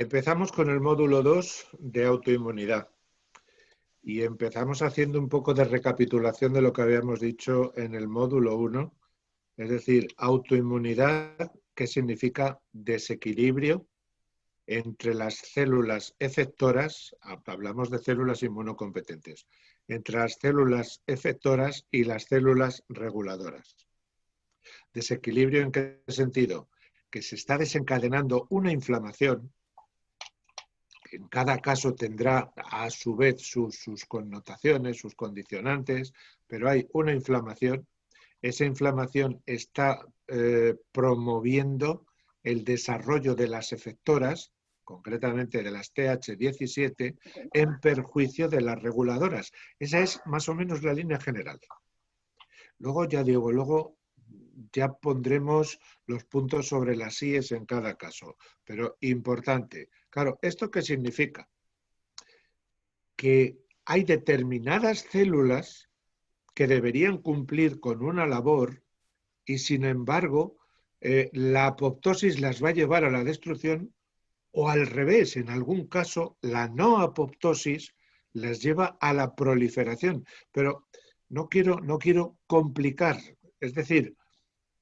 Empezamos con el módulo 2 de autoinmunidad y empezamos haciendo un poco de recapitulación de lo que habíamos dicho en el módulo 1, es decir, autoinmunidad, que significa desequilibrio entre las células efectoras, hablamos de células inmunocompetentes, entre las células efectoras y las células reguladoras. ¿Desequilibrio en qué sentido? Que se está desencadenando una inflamación. En cada caso tendrá a su vez sus connotaciones, sus condicionantes, pero hay una inflamación. Esa inflamación está promoviendo el desarrollo de las efectoras, concretamente de las TH17, en perjuicio de las reguladoras. Esa es más o menos la línea general. Luego, ya digo, ya pondremos los puntos sobre las íes en cada caso, pero importante. Claro, ¿esto qué significa? Que hay determinadas células que deberían cumplir con una labor y, sin embargo, la apoptosis las va a llevar a la destrucción, o al revés, en algún caso, la no apoptosis las lleva a la proliferación. Pero no quiero complicar, es decir,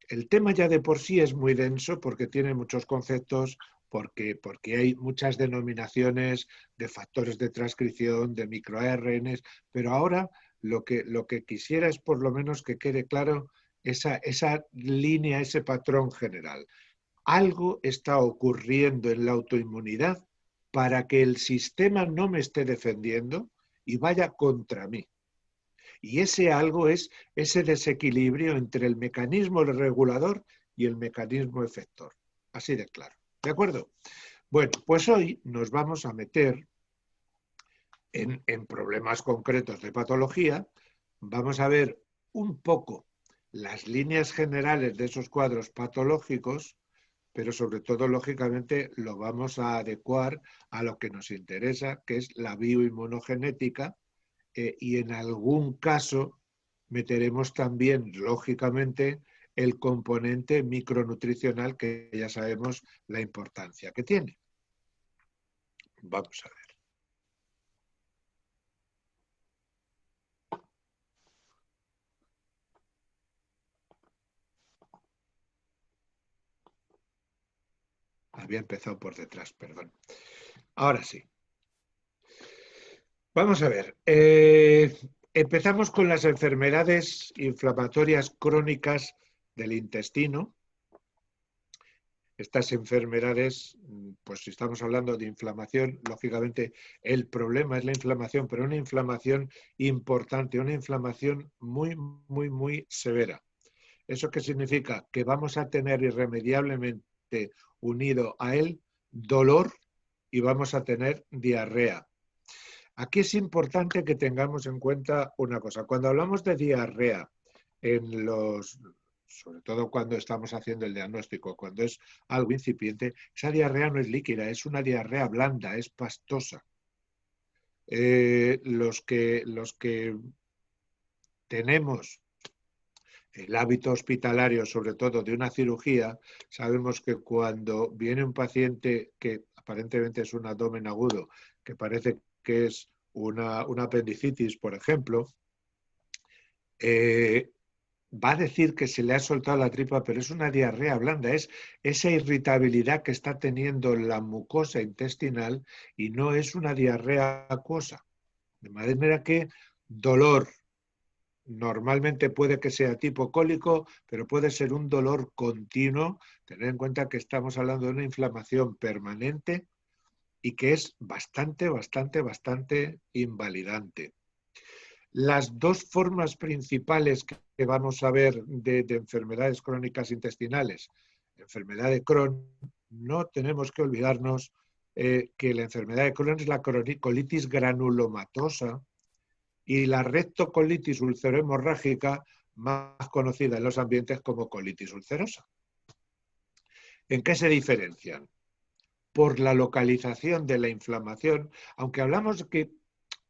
el tema ya de por sí es muy denso porque tiene muchos conceptos, porque hay muchas denominaciones de factores de transcripción, de microARNs, pero ahora lo que quisiera es por lo menos que quede claro esa línea, ese patrón general. Algo está ocurriendo en la autoinmunidad para que el sistema no me esté defendiendo y vaya contra mí. Y ese algo es ese desequilibrio entre el mecanismo regulador y el mecanismo efector. Así de claro. ¿De acuerdo? Bueno, pues hoy nos vamos a meter en problemas concretos de patología. Vamos a ver un poco las líneas generales de esos cuadros patológicos, pero sobre todo, lógicamente, lo vamos a adecuar a lo que nos interesa, que es la bioinmunogenética, y en algún caso meteremos también, lógicamente, el componente micronutricional, que ya sabemos la importancia que tiene. Vamos a ver. Había empezado por detrás, perdón. Ahora sí. Vamos a ver. Empezamos con las enfermedades inflamatorias crónicas del intestino. Estas enfermedades, pues si estamos hablando de inflamación, lógicamente el problema es la inflamación, pero una inflamación importante, una inflamación muy, muy, muy severa. ¿Eso qué significa? Que vamos a tener irremediablemente unido a él dolor y vamos a tener diarrea. Aquí es importante que tengamos en cuenta una cosa. Cuando hablamos de diarrea, sobre todo cuando estamos haciendo el diagnóstico, cuando es algo incipiente, esa diarrea no es líquida, es una diarrea blanda, es pastosa. Los que tenemos el hábito hospitalario, sobre todo de una cirugía, sabemos que cuando viene un paciente que aparentemente es un abdomen agudo, que parece que es una apendicitis, por ejemplo, va a decir que se le ha soltado la tripa, pero es una diarrea blanda, es esa irritabilidad que está teniendo la mucosa intestinal y no es una diarrea acuosa. De manera que dolor normalmente puede que sea tipo cólico, pero puede ser un dolor continuo. Tener en cuenta que estamos hablando de una inflamación permanente y que es bastante invalidante. Las dos formas principales que vamos a ver de enfermedades crónicas intestinales, enfermedad de Crohn, no tenemos que olvidarnos que la enfermedad de Crohn es la colitis granulomatosa y la rectocolitis ulcerohemorrágica, más conocida en los ambientes como colitis ulcerosa. ¿En qué se diferencian? Por la localización de la inflamación, aunque hablamos que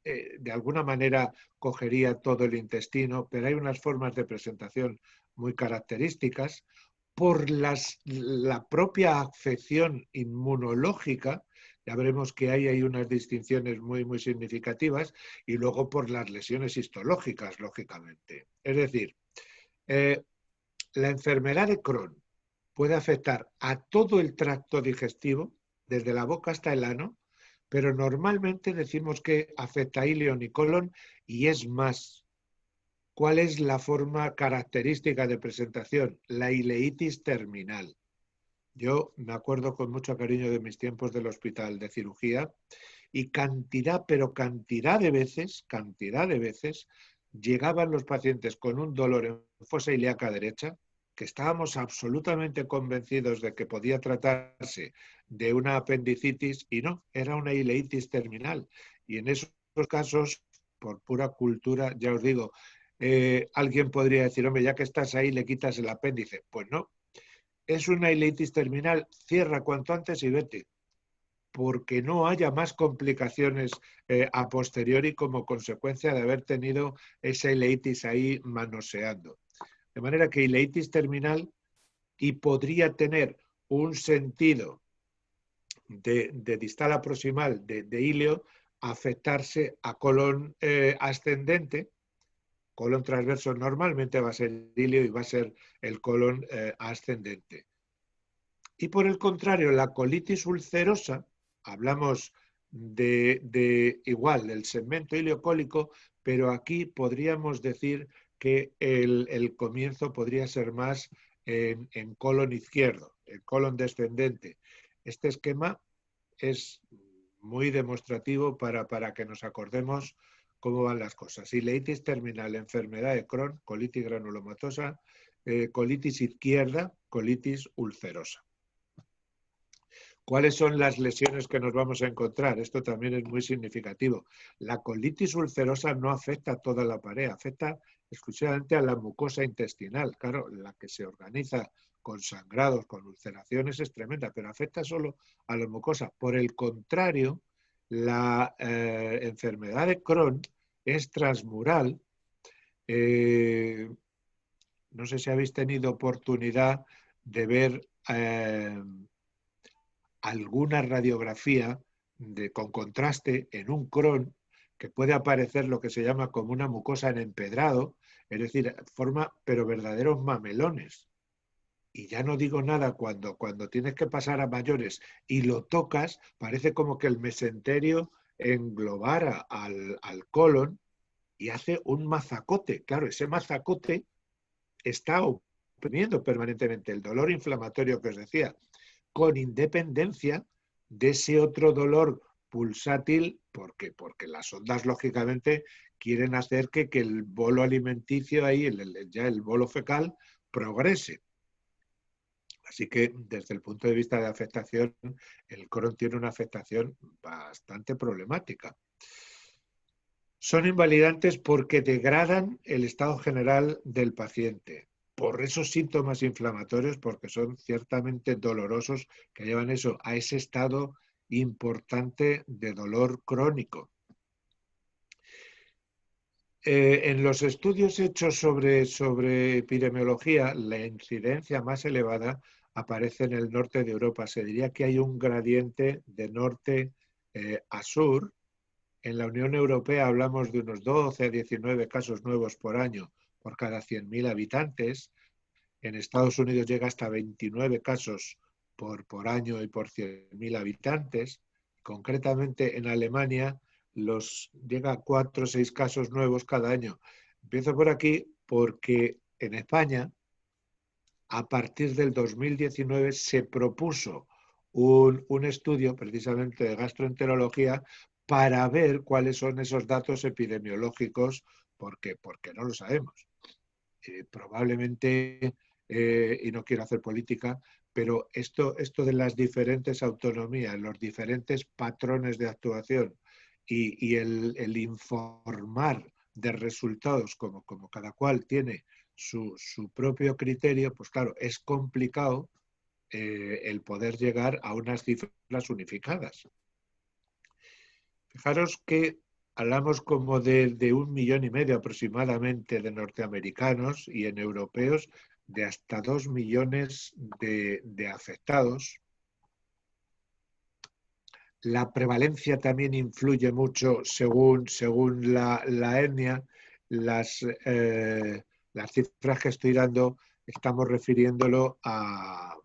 de alguna manera cogería todo el intestino, pero hay unas formas de presentación muy características, por la propia afección inmunológica, Ya veremos que hay unas distinciones muy, muy significativas y luego por las lesiones histológicas, lógicamente. Es decir, la enfermedad de Crohn puede afectar a todo el tracto digestivo, desde la boca hasta el ano, pero normalmente decimos que afecta a ilion y colon, y es más. ¿Cuál es la forma característica de presentación? La ileitis terminal. Yo me acuerdo con mucho cariño de mis tiempos del hospital de cirugía y cantidad, pero cantidad de veces, llegaban los pacientes con un dolor en fosa ilíaca derecha, que estábamos absolutamente convencidos de que podía tratarse de una apendicitis y no, era una ileitis terminal. Y en esos casos, por pura cultura, ya os digo, alguien podría decir, hombre, ya que estás ahí, le quitas el apéndice. Pues no, es una ileitis terminal, cierra cuanto antes y vete, porque no haya más complicaciones a posteriori como consecuencia de haber tenido esa ileitis ahí manoseando. De manera que ileitis terminal, y podría tener un sentido de distal a proximal de ilio, afectarse a colon ascendente. Colon transverso normalmente va a ser ilio y va a ser el colon ascendente. Y por el contrario, la colitis ulcerosa, hablamos igual del segmento ileocólico, pero aquí podríamos decir que el comienzo podría ser más en colon izquierdo, el colon descendente. Este esquema es muy demostrativo para que nos acordemos cómo van las cosas. Ileitis terminal, enfermedad de Crohn, colitis granulomatosa, colitis izquierda, colitis ulcerosa. ¿Cuáles son las lesiones que nos vamos a encontrar? Esto también es muy significativo. La colitis ulcerosa no afecta a toda la pared, afecta exclusivamente a la mucosa intestinal. Claro, la que se organiza con sangrados, con ulceraciones es tremenda, pero afecta solo a la mucosa. Por el contrario, la enfermedad de Crohn es transmural. No sé si habéis tenido oportunidad de ver alguna radiografía con contraste en un Crohn, que puede aparecer lo que se llama como una mucosa en empedrado, es decir, forma pero verdaderos mamelones. Y ya no digo nada cuando tienes que pasar a mayores y lo tocas, parece como que el mesenterio englobara al colon y hace un mazacote. Claro, ese mazacote está oprimiendo permanentemente el dolor inflamatorio que os decía, con independencia de ese otro dolor pulsátil, porque las ondas lógicamente quieren hacer que el bolo alimenticio ahí, ya el bolo fecal, progrese. Así que desde el punto de vista de afectación, el Crohn tiene una afectación bastante problemática. Son invalidantes porque degradan el estado general del paciente por esos síntomas inflamatorios, porque son ciertamente dolorosos, que llevan eso a ese estado importante de dolor crónico. En los estudios hechos sobre epidemiología, la incidencia más elevada aparece en el norte de Europa. Se diría que hay un gradiente de norte a sur. En la Unión Europea hablamos de unos 12 a 19 casos nuevos por año por cada 100.000 habitantes. En Estados Unidos llega hasta 29 casos por año y por 100.000 habitantes. Concretamente en Alemania llega a 4 o 6 casos nuevos cada año. Empiezo por aquí porque en España, a partir del 2019, se propuso un estudio precisamente de gastroenterología para ver cuáles son esos datos epidemiológicos, porque no lo sabemos. Probablemente, y no quiero hacer política, pero esto de las diferentes autonomías, los diferentes patrones de actuación y el informar de resultados como cada cual tiene su propio criterio, pues claro, es complicado el poder llegar a unas cifras unificadas. Fijaros que hablamos como de 1,5 millones aproximadamente de norteamericanos y en europeos de hasta 2 millones de afectados. La prevalencia también influye mucho según la etnia. Las, las cifras que estoy dando estamos refiriéndolo a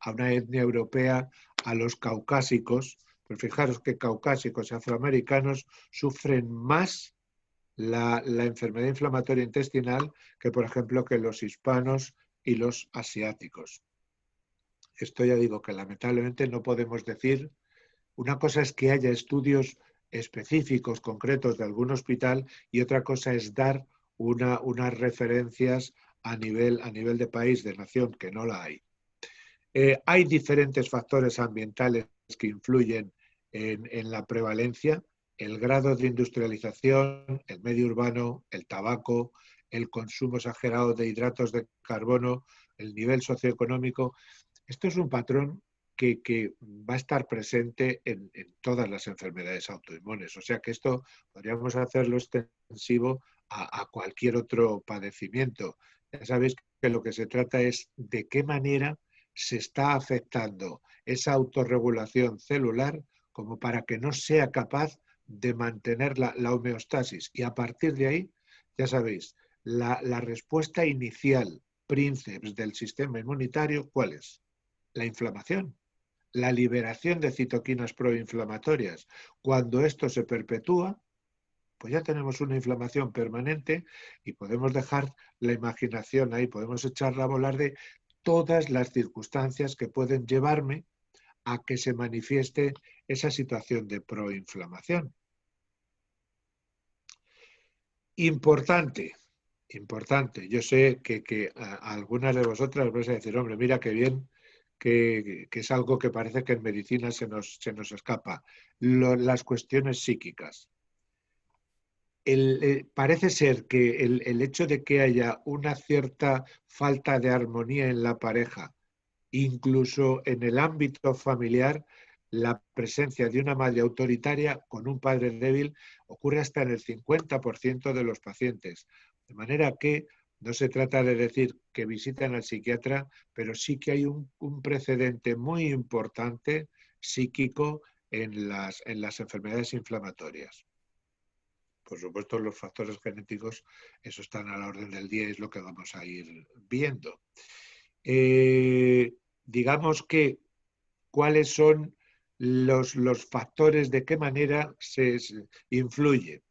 una etnia europea, a los caucásicos. Pero fijaros que caucásicos y afroamericanos sufren más la enfermedad inflamatoria intestinal que, por ejemplo, que los hispanos y los asiáticos. Esto ya digo que lamentablemente no podemos decir. Una cosa es que haya estudios específicos, concretos de algún hospital, y otra cosa es dar unas referencias a nivel de país, de nación, que no la hay. Hay diferentes factores ambientales que influyen en la prevalencia: el grado de industrialización, el medio urbano, el tabaco, el consumo exagerado de hidratos de carbono, el nivel socioeconómico. Esto es un patrón que va a estar presente en todas las enfermedades autoinmunes. O sea que esto podríamos hacerlo extensivo a cualquier otro padecimiento. Ya sabéis que lo que se trata es de qué manera se está afectando esa autorregulación celular como para que no sea capaz de mantener la homeostasis. Y a partir de ahí, ya sabéis, la respuesta inicial, princeps del sistema inmunitario, ¿cuál es? La inflamación, la liberación de citoquinas proinflamatorias. Cuando esto se perpetúa, pues ya tenemos una inflamación permanente y podemos dejar la imaginación ahí, podemos echarla a volar de todas las circunstancias que pueden llevarme a que se manifieste esa situación de proinflamación. Importante, importante. Yo sé que a algunas de vosotras vais a decir, hombre, mira qué bien, que es algo que parece que en medicina se nos escapa. Las cuestiones psíquicas. Parece ser que el hecho de que haya una cierta falta de armonía en la pareja, incluso en el ámbito familiar, la presencia de una madre autoritaria con un padre débil ocurre hasta en el 50% de los pacientes. De manera que no se trata de decir que visiten al psiquiatra, pero sí que hay un precedente muy importante psíquico en las enfermedades inflamatorias. Por supuesto, los factores genéticos, eso están a la orden del día y es lo que vamos a ir viendo. Digamos que cuáles son los factores, de qué manera se influye.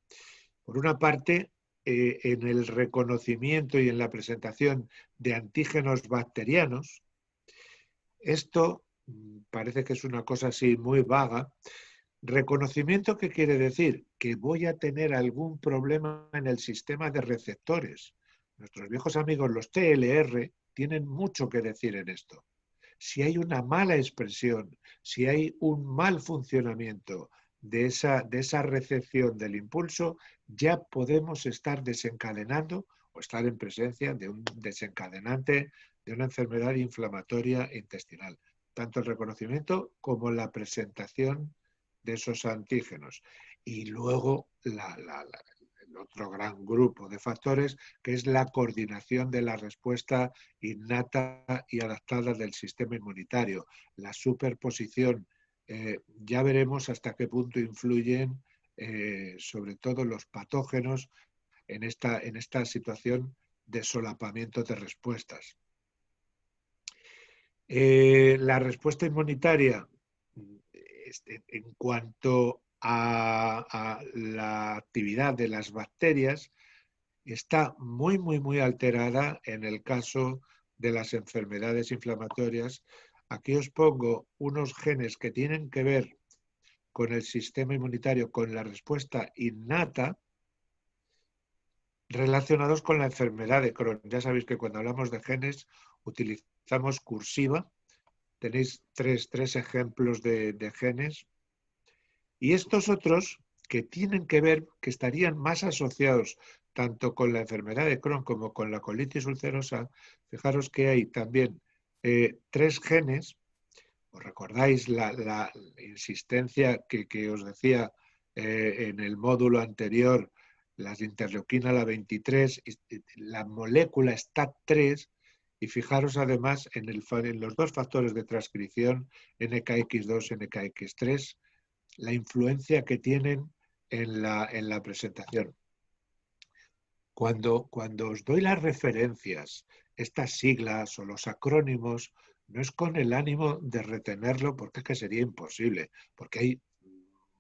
Por una parte, en el reconocimiento y en la presentación de antígenos bacterianos. Esto parece que es una cosa así muy vaga. ¿Reconocimiento qué quiere decir? Que voy a tener algún problema en el sistema de receptores. Nuestros viejos amigos, los TLR, tienen mucho que decir en esto. Si hay una mala expresión, si hay un mal funcionamiento de esa recepción del impulso, ya podemos estar desencadenando o estar en presencia de un desencadenante de una enfermedad inflamatoria intestinal. Tanto el reconocimiento como la presentación de esos antígenos. Y luego el otro gran grupo de factores, que es la coordinación de la respuesta innata y adaptada del sistema inmunitario, la superposición. Ya veremos hasta qué punto influyen sobre todo los patógenos en esta situación de solapamiento de respuestas. La respuesta inmunitaria, en cuanto a la actividad de las bacterias, está muy alterada en el caso de las enfermedades inflamatorias. Aquí os pongo unos genes que tienen que ver con el sistema inmunitario, con la respuesta innata, relacionados con la enfermedad de Crohn. Ya sabéis que cuando hablamos de genes utilizamos cursiva. Tenéis tres ejemplos de genes. Y estos otros que tienen que ver, que estarían más asociados tanto con la enfermedad de Crohn como con la colitis ulcerosa, fijaros que hay también 3 genes. ¿Os recordáis la insistencia que os decía en el módulo anterior? Las interleuquina, la 23, la molécula STAT3, Y fijaros además en los dos factores de transcripción, NKX2, NKX3, la influencia que tienen en la presentación. Cuando os doy las referencias, estas siglas o los acrónimos, no es con el ánimo de retenerlo, porque es que sería imposible, porque hay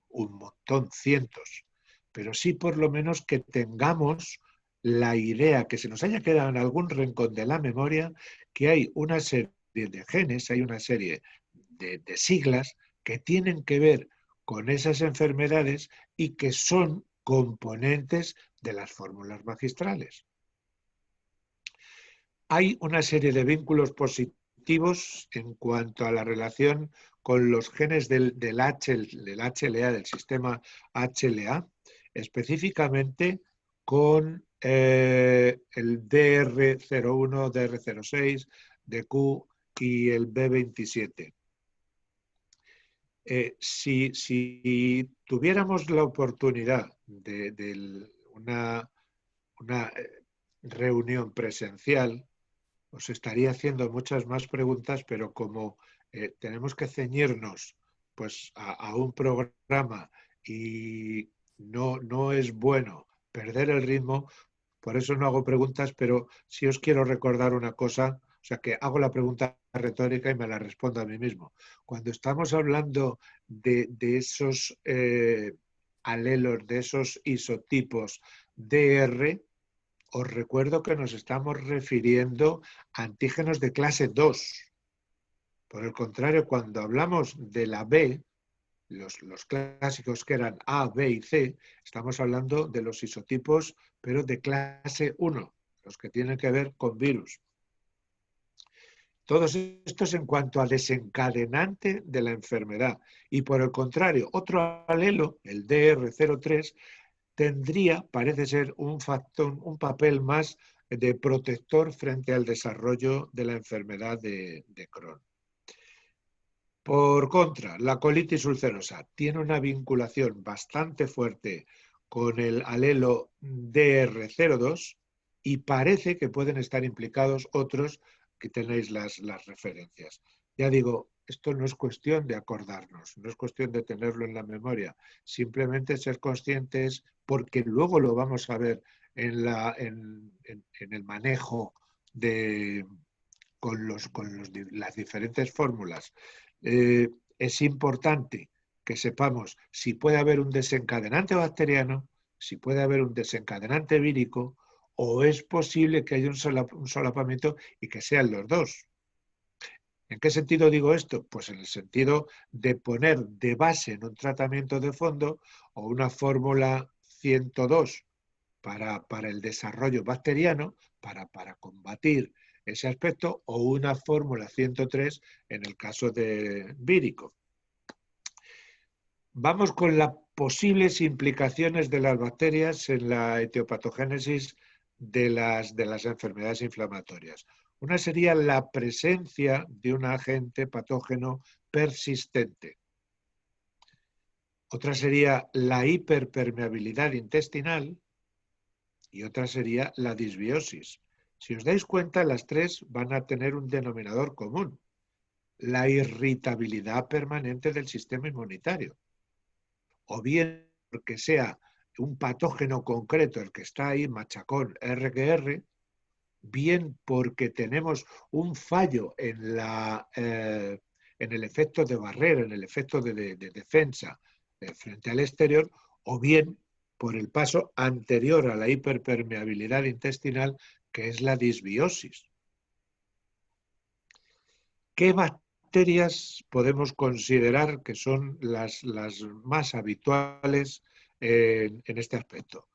un montón, cientos, pero sí por lo menos que tengamos la idea, que se nos haya quedado en algún rincón de la memoria, que hay una serie de genes, hay una serie de siglas que tienen que ver con esas enfermedades y que son componentes de las fórmulas magistrales. Hay una serie de vínculos positivos en cuanto a la relación con los genes del HLA, del sistema HLA, específicamente con el DR01, DR06, DQ y el B27. Si tuviéramos la oportunidad de una reunión presencial, os estaría haciendo muchas más preguntas, pero como tenemos que ceñirnos pues, a un programa y no es bueno perder el ritmo, por eso no hago preguntas, pero sí os quiero recordar una cosa, o sea, que hago la pregunta retórica y me la respondo a mí mismo. Cuando estamos hablando de esos alelos, de esos isotipos DR, os recuerdo que nos estamos refiriendo a antígenos de clase 2. Por el contrario, cuando hablamos de la B, los clásicos que eran A, B y C, estamos hablando de los isotipos, pero de clase 1, los que tienen que ver con virus. Todos estos en cuanto a desencadenante de la enfermedad. Y por el contrario, otro alelo, el DR03, tendría, parece ser, un papel más de protector frente al desarrollo de la enfermedad de Crohn. Por contra, la colitis ulcerosa tiene una vinculación bastante fuerte con el alelo DR02 y parece que pueden estar implicados otros que tenéis las referencias. Ya digo, esto no es cuestión de acordarnos, no es cuestión de tenerlo en la memoria, simplemente ser conscientes, porque luego lo vamos a ver en el manejo con las diferentes fórmulas. Es importante que sepamos si puede haber un desencadenante bacteriano, si puede haber un desencadenante vírico, o es posible que haya un solapamiento y que sean los dos. ¿En qué sentido digo esto? Pues en el sentido de poner de base en un tratamiento de fondo o una fórmula 102 para el desarrollo bacteriano, para combatir ese aspecto, o una fórmula 103 en el caso de vírico. Vamos con las posibles implicaciones de las bacterias en la etiopatogénesis de las enfermedades inflamatorias. Una sería la presencia de un agente patógeno persistente. Otra sería la hiperpermeabilidad intestinal y otra sería la disbiosis. Si os dais cuenta, las tres van a tener un denominador común: la irritabilidad permanente del sistema inmunitario. O bien porque sea un patógeno concreto el que está ahí, machacón, RQR, bien porque tenemos un fallo en el efecto de barrera, en el efecto de defensa frente al exterior, o bien por el paso anterior a la hiperpermeabilidad intestinal, que es la disbiosis. ¿Qué bacterias podemos considerar que son las más habituales en este aspecto?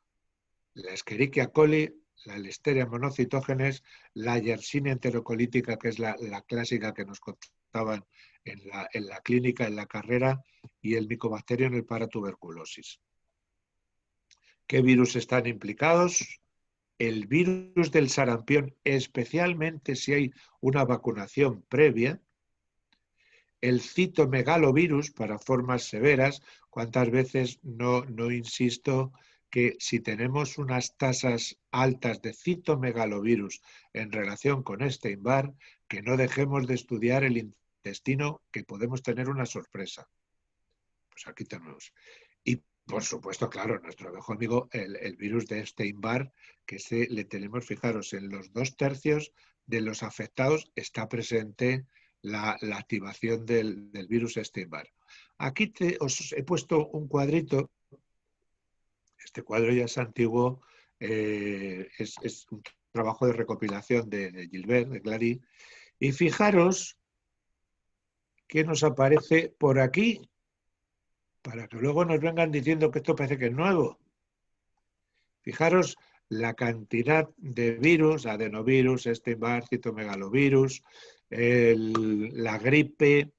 La Escherichia coli, la Listeria monocytogenes, la Yersinia enterocolítica, que es la clásica que nos contaban en la clínica, en la carrera, y el Mycobacterium el paratuberculosis. ¿Qué virus están implicados? El virus del sarampión, especialmente si hay una vacunación previa. El citomegalovirus para formas severas. ¿Cuántas veces no insisto que si tenemos unas tasas altas de citomegalovirus en relación con Epstein-Barr, que no dejemos de estudiar el intestino, que podemos tener una sorpresa. Pues aquí tenemos. Y por supuesto, claro, nuestro viejo amigo, el virus de Epstein-Barr, que le tenemos, fijaros, en los 2/3 de los afectados está presente la activación del virus Epstein-Barr. Aquí os he puesto un cuadrito. Este cuadro ya es antiguo, es un trabajo de recopilación de Gilbert, de Clary. Y fijaros qué nos aparece por aquí, para que luego nos vengan diciendo que esto parece que es nuevo. Fijaros la cantidad de virus, adenovirus, Epstein-Barr, citomegalovirus, la gripe.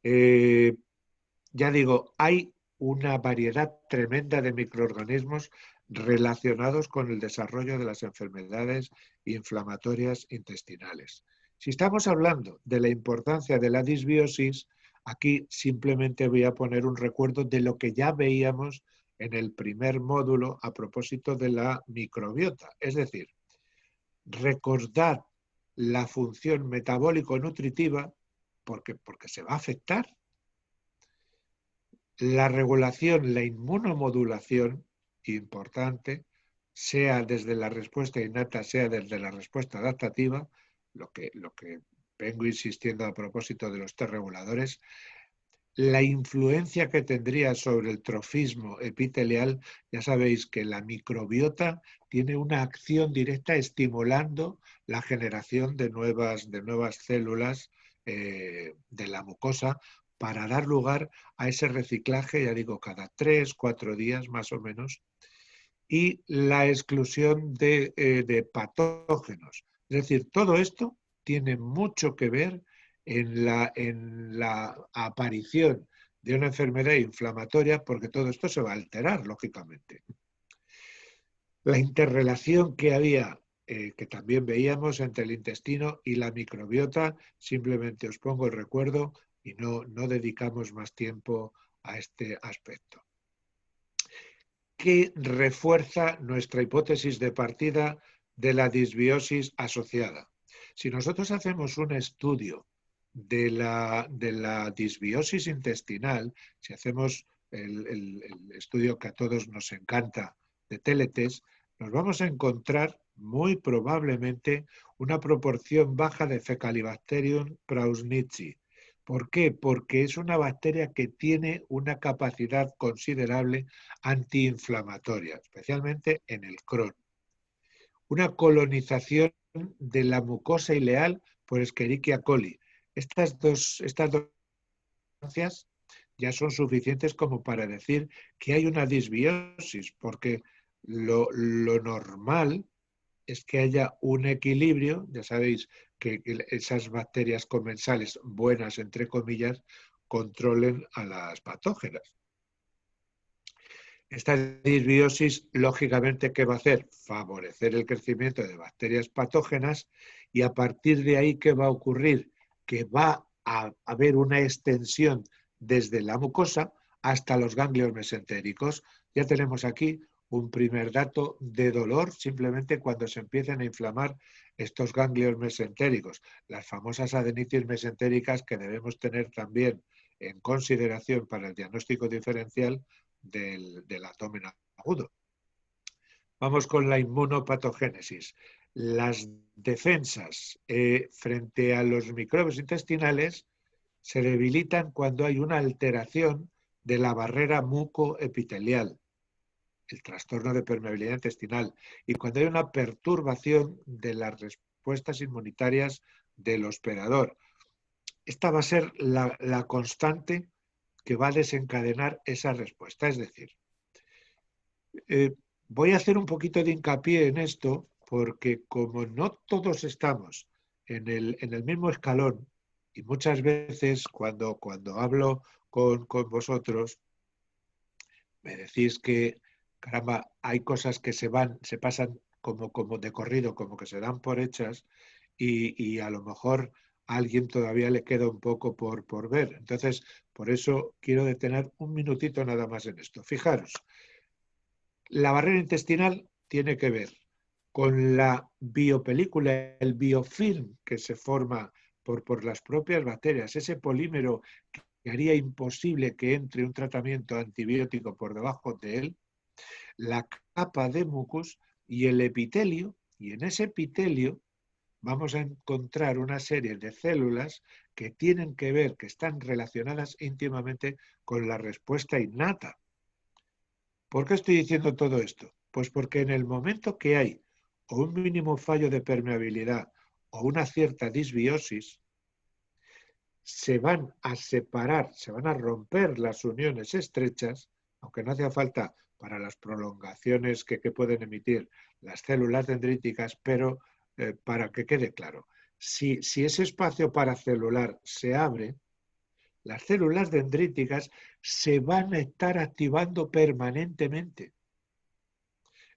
Ya digo, hay una variedad tremenda de microorganismos relacionados con el desarrollo de las enfermedades inflamatorias intestinales. Si estamos hablando de la importancia de la disbiosis, aquí simplemente voy a poner un recuerdo de lo que ya veíamos en el primer módulo a propósito de la microbiota. Es decir, recordar la función metabólico-nutritiva porque se va a afectar. La regulación, la inmunomodulación, importante, sea desde la respuesta innata, sea desde la respuesta adaptativa, lo que vengo insistiendo a propósito de los test reguladores, la influencia que tendría sobre el trofismo epitelial. Ya sabéis que la microbiota tiene una acción directa estimulando la generación de nuevas células de la mucosa para dar lugar a ese reciclaje, ya digo, cada 3-4 días más o menos, y la exclusión de patógenos. Es decir, todo esto tiene mucho que ver en la aparición de una enfermedad inflamatoria, porque todo esto se va a alterar, lógicamente. La interrelación que había, que también veíamos entre el intestino y la microbiota, simplemente os pongo el recuerdo y no dedicamos más tiempo a este aspecto. Que refuerza nuestra hipótesis de partida de la disbiosis asociada. Si nosotros hacemos un estudio de la disbiosis intestinal, si hacemos el estudio que a todos nos encanta de Teletes, nos vamos a encontrar muy probablemente una proporción baja de Fecalibacterium prausnitzii. ¿Por qué? Porque es una bacteria que tiene una capacidad considerable antiinflamatoria, especialmente en el Crohn. Una colonización de la mucosa ileal por Escherichia coli. Estas dos sustancias ya son suficientes como para decir que hay una disbiosis, porque lo normal es que haya un equilibrio. Ya sabéis que esas bacterias comensales buenas, entre comillas, controlen a las patógenas. Esta disbiosis, lógicamente, ¿qué va a hacer? Favorecer el crecimiento de bacterias patógenas, y a partir de ahí, ¿qué va a ocurrir? Que va a haber una extensión desde la mucosa hasta los ganglios mesentéricos. Ya tenemos aquí un primer dato de dolor simplemente cuando se empiezan a inflamar estos ganglios mesentéricos, las famosas adenitis mesentéricas que debemos tener también en consideración para el diagnóstico diferencial del abdomen agudo. Vamos con la inmunopatogénesis. Las defensas frente a los microbios intestinales se debilitan cuando hay una alteración de la barrera mucoepitelial, el trastorno de permeabilidad intestinal, y cuando hay una perturbación de las respuestas inmunitarias del hospedador. Esta va a ser la constante que va a desencadenar esa respuesta. Es decir, voy a hacer un poquito de hincapié en esto porque como no todos estamos en el mismo escalón, y muchas veces cuando hablo con vosotros, me decís que, caramba, hay cosas que se pasan como de corrido, como que se dan por hechas, y a lo mejor a alguien todavía le queda un poco por ver. Entonces, por eso quiero detener un minutito nada más en esto. Fijaros, La barrera intestinal tiene que ver con la biopelícula, el biofilm que se forma por las propias bacterias, ese polímero que haría imposible que entre un tratamiento antibiótico por debajo de él, la capa de mucus y el epitelio, y en ese epitelio vamos a encontrar una serie de células que tienen que ver, que están relacionadas íntimamente con la respuesta innata. ¿Por qué estoy diciendo todo esto? Pues porque en el momento que hay o un mínimo fallo de permeabilidad o una cierta disbiosis, se van a separar, se van a romper las uniones estrechas, aunque no hacía falta para las prolongaciones que pueden emitir las células dendríticas, pero para que quede claro, si ese espacio paracelular se abre, las células dendríticas se van a estar activando permanentemente.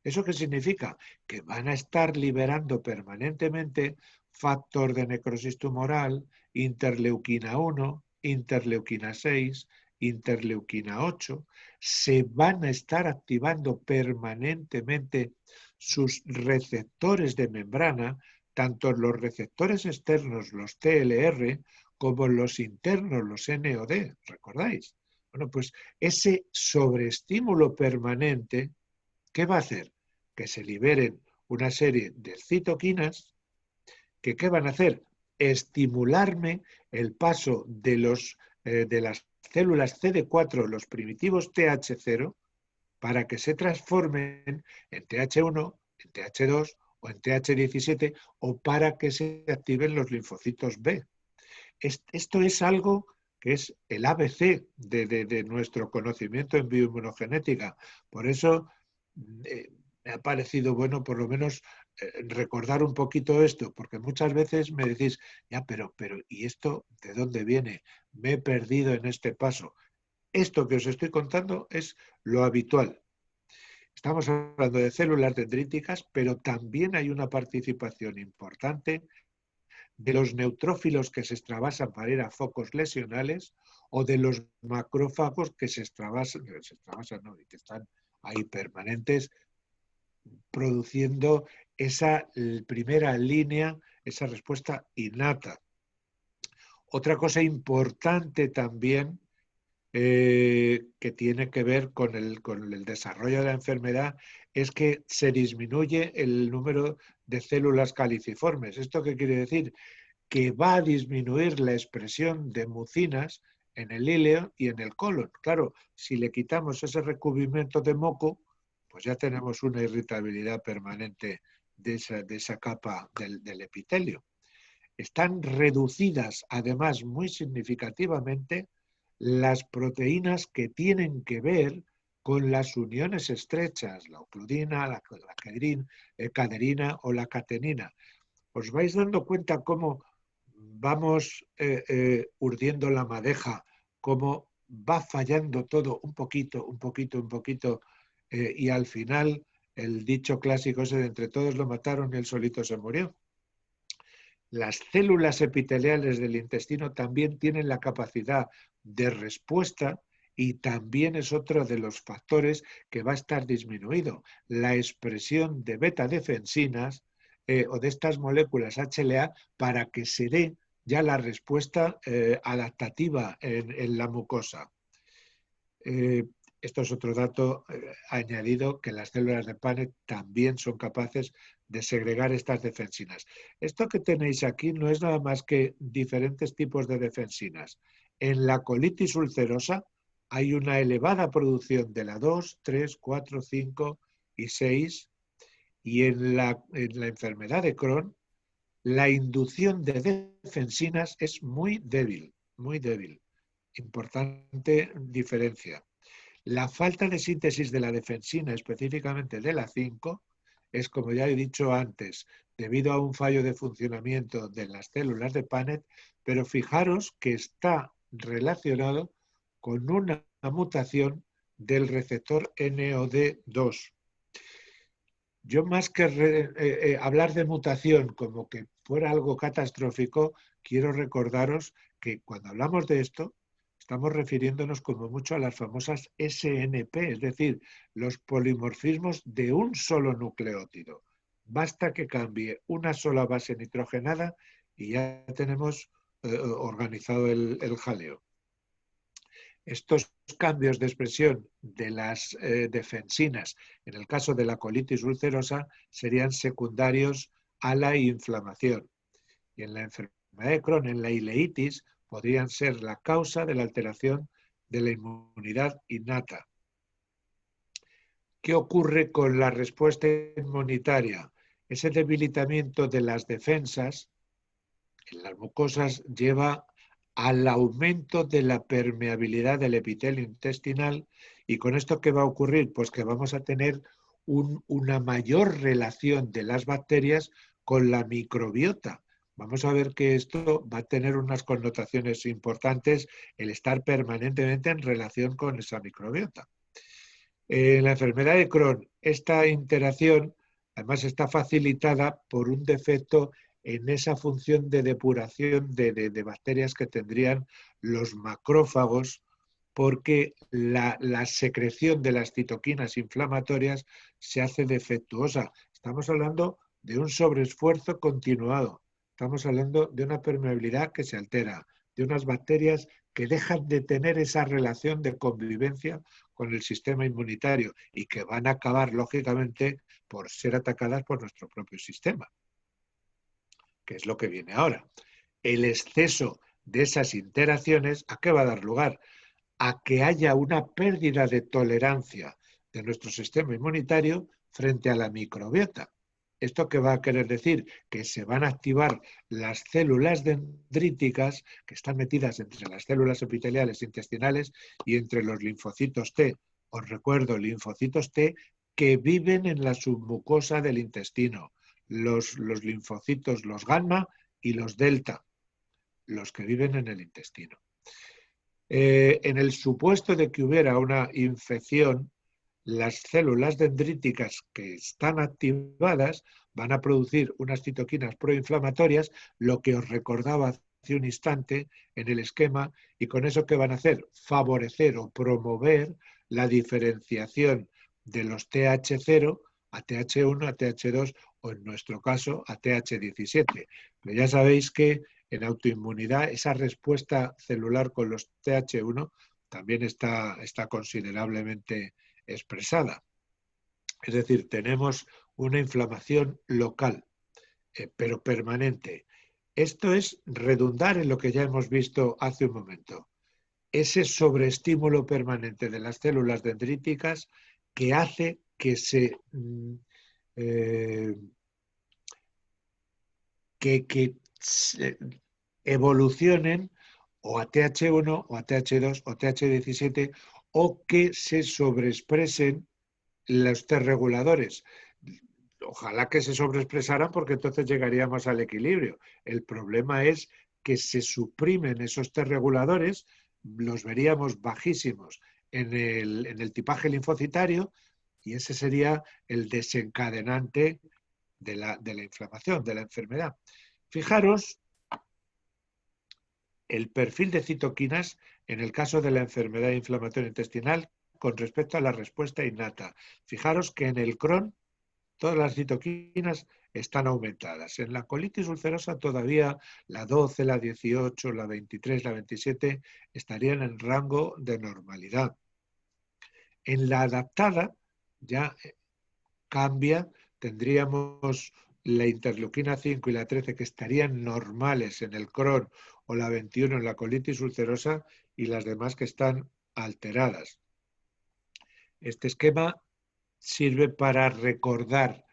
¿Eso qué significa? Que van a estar liberando permanentemente factor de necrosis tumoral, interleuquina 1, interleuquina 6, interleuquina 8. Se van a estar activando permanentemente sus receptores de membrana, tanto los receptores externos, los TLR, como los internos, los NOD. ¿Recordáis? Bueno, pues ese sobreestímulo permanente, ¿qué va a hacer? Que se liberen una serie de citoquinas que ¿qué van a hacer? Estimularme el paso de las células CD4, los primitivos TH0, para que se transformen en TH1, en TH2 o en TH17 o para que se activen los linfocitos B. Esto es algo que es el ABC de nuestro conocimiento en bioinmunogenética. Por eso me ha parecido bueno por lo menos recordar un poquito esto, porque muchas veces me decís, ya, pero, ¿y esto de dónde viene? Me he perdido en este paso. Esto que os estoy contando es lo habitual. Estamos hablando de células dendríticas, pero también hay una participación importante de los neutrófilos que se extravasan para ir a focos lesionales o de los macrófagos que se extravasan no, y que están ahí permanentes produciendo esa primera línea, esa respuesta innata. Otra cosa importante también que tiene que ver con el desarrollo de la enfermedad es que se disminuye el número de células caliciformes. ¿Esto qué quiere decir? Que va a disminuir la expresión de mucinas en el íleo y en el colon. Claro, si le quitamos ese recubrimiento de moco, pues ya tenemos una irritabilidad permanente de esa capa del epitelio. Están reducidas, además, muy significativamente las proteínas que tienen que ver con las uniones estrechas, la ocludina, la caderina o la catenina. ¿Os vais dando cuenta cómo vamos urdiendo la madeja, cómo va fallando todo un poquito, un poquito, un poquito, y al final el dicho clásico ese de entre todos lo mataron y él solito se murió? Las células epiteliales del intestino también tienen la capacidad de respuesta y también es otro de los factores que va a estar disminuido. La expresión de beta-defensinas o de estas moléculas HLA para que se dé ya la respuesta adaptativa en la mucosa. Esto es otro dato añadido, que las células de Paneth también son capaces de segregar estas defensinas. Esto que tenéis aquí no es nada más que diferentes tipos de defensinas. En la colitis ulcerosa hay una elevada producción de la 2, 3, 4, 5 y 6, y en la enfermedad de Crohn la inducción de defensinas es muy débil, muy débil. Importante diferencia. La falta de síntesis de la defensina, específicamente de la 5, es, como ya he dicho antes, debido a un fallo de funcionamiento de las células de Paneth, pero fijaros que está relacionado con una mutación del receptor NOD2. Yo más que hablar de mutación como que fuera algo catastrófico, quiero recordaros que cuando hablamos de esto, estamos refiriéndonos como mucho a las famosas SNP, es decir, los polimorfismos de un solo nucleótido. Basta que cambie una sola base nitrogenada y ya tenemos organizado el jaleo. Estos cambios de expresión de las defensinas, en el caso de la colitis ulcerosa, serían secundarios a la inflamación. Y en la enfermedad de Crohn, en la ileitis, podrían ser la causa de la alteración de la inmunidad innata. ¿Qué ocurre con la respuesta inmunitaria? Ese debilitamiento de las defensas en las mucosas lleva al aumento de la permeabilidad del epitelio intestinal, y con esto ¿qué va a ocurrir? Pues que vamos a tener una mayor relación de las bacterias con la microbiota. Vamos a ver que esto va a tener unas connotaciones importantes, el estar permanentemente en relación con esa microbiota. En la enfermedad de Crohn, esta interacción además está facilitada por un defecto en esa función de depuración de bacterias que tendrían los macrófagos, porque la secreción de las citoquinas inflamatorias se hace defectuosa. Estamos hablando de un sobreesfuerzo continuado. Estamos hablando de una permeabilidad que se altera, de unas bacterias que dejan de tener esa relación de convivencia con el sistema inmunitario y que van a acabar, lógicamente, por ser atacadas por nuestro propio sistema, que es lo que viene ahora. El exceso de esas interacciones, ¿a qué va a dar lugar? A que haya una pérdida de tolerancia de nuestro sistema inmunitario frente a la microbiota. ¿Esto qué va a querer decir? Que se van a activar las células dendríticas que están metidas entre las células epiteliales intestinales y entre los linfocitos T. Os recuerdo, linfocitos T que viven en la submucosa del intestino. Los linfocitos, los gamma y los delta, los que viven en el intestino. En el supuesto de que hubiera una infección, las células dendríticas que están activadas van a producir unas citoquinas proinflamatorias, lo que os recordaba hace un instante en el esquema, y con eso ¿qué van a hacer? Favorecer o promover la diferenciación de los TH0 a TH1, a TH2 o en nuestro caso a TH17. Pero ya sabéis que en autoinmunidad esa respuesta celular con los TH1 también está considerablemente expresada. Es decir, tenemos una inflamación local, pero permanente. Esto es redundar en lo que ya hemos visto hace un momento. Ese sobreestímulo permanente de las células dendríticas que hace que se evolucionen o a TH1 o a TH2 o TH17 o que se sobreexpresen los T reguladores. Ojalá que se sobreexpresaran porque entonces llegaríamos al equilibrio. El problema es que se suprimen esos T reguladores, los veríamos bajísimos en el tipaje linfocitario y ese sería el desencadenante de la inflamación, de la enfermedad. Fijaros el perfil de citoquinas en el caso de la enfermedad inflamatoria intestinal con respecto a la respuesta innata. Fijaros que en el Crohn todas las citoquinas están aumentadas. En la colitis ulcerosa todavía la 12, la 18, la 23, la 27 estarían en rango de normalidad. En la adaptada ya cambia, tendríamos la interleuquina 5 y la 13 que estarían normales en el Crohn o la 21 en la colitis ulcerosa y las demás que están alteradas. Este esquema sirve para recordar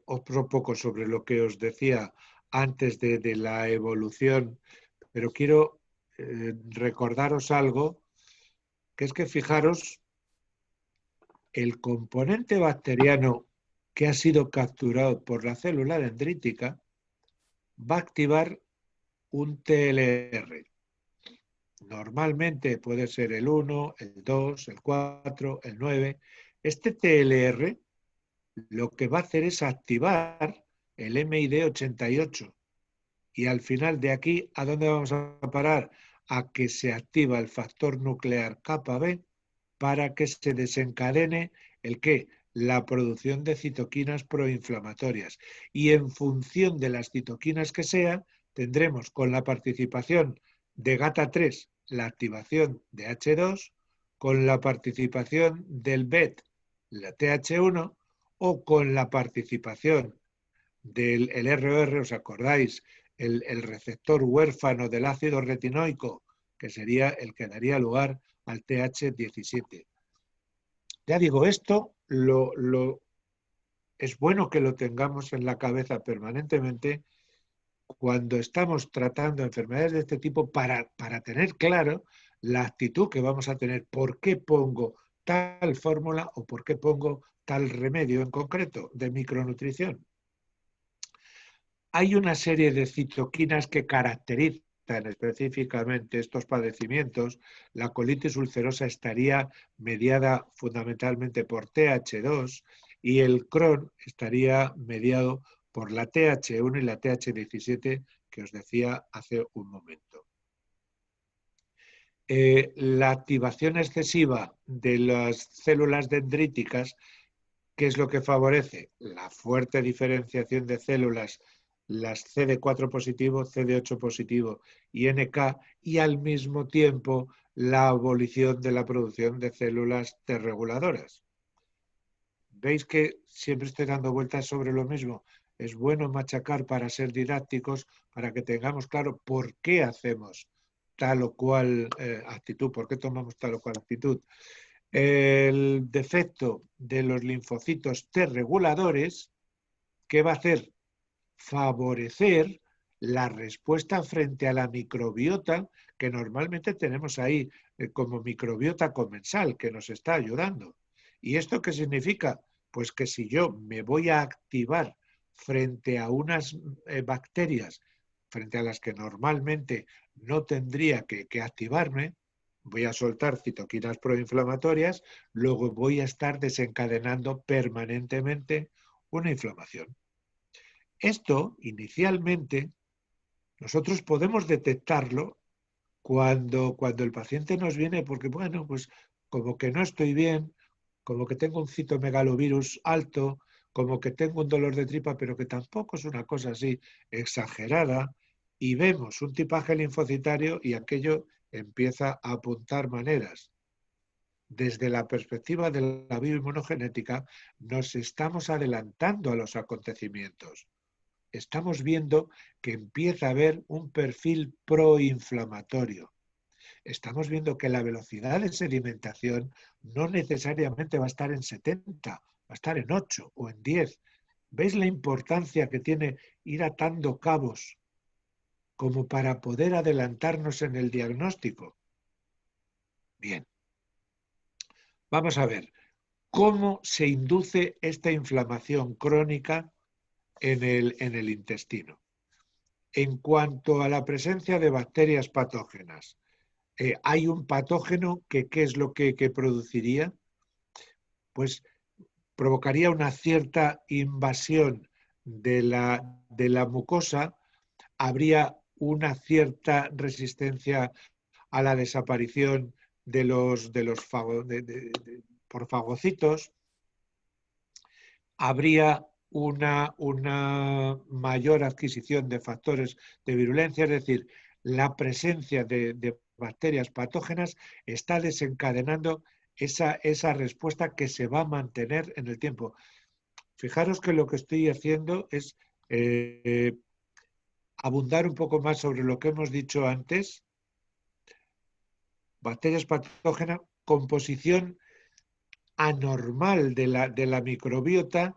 otro poco sobre lo que os decía antes de la evolución, pero quiero recordaros algo, que es que fijaros, el componente bacteriano que ha sido capturado por la célula dendrítica va a activar un TLR. Normalmente puede ser el 1, el 2, el 4, el 9. Este TLR lo que va a hacer es activar el MID88. Y al final de aquí, ¿a dónde vamos a parar? a que se activa el factor nuclear kappa B para que se desencadene el qué, la producción de citoquinas proinflamatorias. Y en función de las citoquinas que sea, tendremos con la participación de GATA3 la activación de H2, con la participación del BET, la TH1, o con la participación del ROR, ¿os acordáis? El receptor huérfano del ácido retinoico, que sería el que daría lugar al TH17. Ya digo, esto es bueno que lo tengamos en la cabeza permanentemente cuando estamos tratando enfermedades de este tipo para tener claro la actitud que vamos a tener. ¿Por qué pongo tal fórmula o por qué pongo tal remedio en concreto de micronutrición? Hay una serie de citoquinas que caracterizan específicamente estos padecimientos. La colitis ulcerosa estaría mediada fundamentalmente por TH2 y el Crohn estaría mediado por la TH1 y la TH17 que os decía hace un momento. La activación excesiva de las células dendríticas, ¿qué es lo que favorece? La fuerte diferenciación de células, las CD4 positivo, CD8 positivo y NK, y al mismo tiempo la abolición de la producción de células T reguladoras. ¿Veis que siempre estoy dando vueltas sobre lo mismo? Es bueno machacar para ser didácticos, para que tengamos claro por qué hacemos tal o cual actitud, por qué tomamos tal o cual actitud. El defecto de los linfocitos T reguladores, ¿qué va a hacer? Favorecer la respuesta frente a la microbiota que normalmente tenemos ahí como microbiota comensal que nos está ayudando. ¿Y esto qué significa? Pues que si yo me voy a activar frente a unas bacterias frente a las que normalmente no tendría que activarme, voy a soltar citoquinas proinflamatorias, luego voy a estar desencadenando permanentemente una inflamación. Esto, inicialmente, nosotros podemos detectarlo cuando el paciente nos viene porque, bueno, pues como que no estoy bien, como que tengo un citomegalovirus alto, como que tengo un dolor de tripa, pero que tampoco es una cosa así exagerada, y vemos un tipaje linfocitario y aquello empieza a apuntar maneras. Desde la perspectiva de la bioinmunogenética, nos estamos adelantando a los acontecimientos. Estamos viendo que empieza a haber un perfil proinflamatorio. Estamos viendo que la velocidad de sedimentación no necesariamente va a estar en 70, va a estar en 8 o en 10. ¿Veis la importancia que tiene ir atando cabos como para poder adelantarnos en el diagnóstico? Bien, vamos a ver cómo se induce esta inflamación crónica en el intestino. En cuanto a la presencia de bacterias patógenas, hay un patógeno que ¿qué es lo que produciría? Pues provocaría una cierta invasión de la mucosa, habría una cierta resistencia a la desaparición por fagocitos, habría una mayor adquisición de factores de virulencia, es decir, la presencia de bacterias patógenas está desencadenando esa respuesta que se va a mantener en el tiempo. Fijaros que lo que estoy haciendo es abundar un poco más sobre lo que hemos dicho antes. Bacterias patógenas, composición anormal de la microbiota,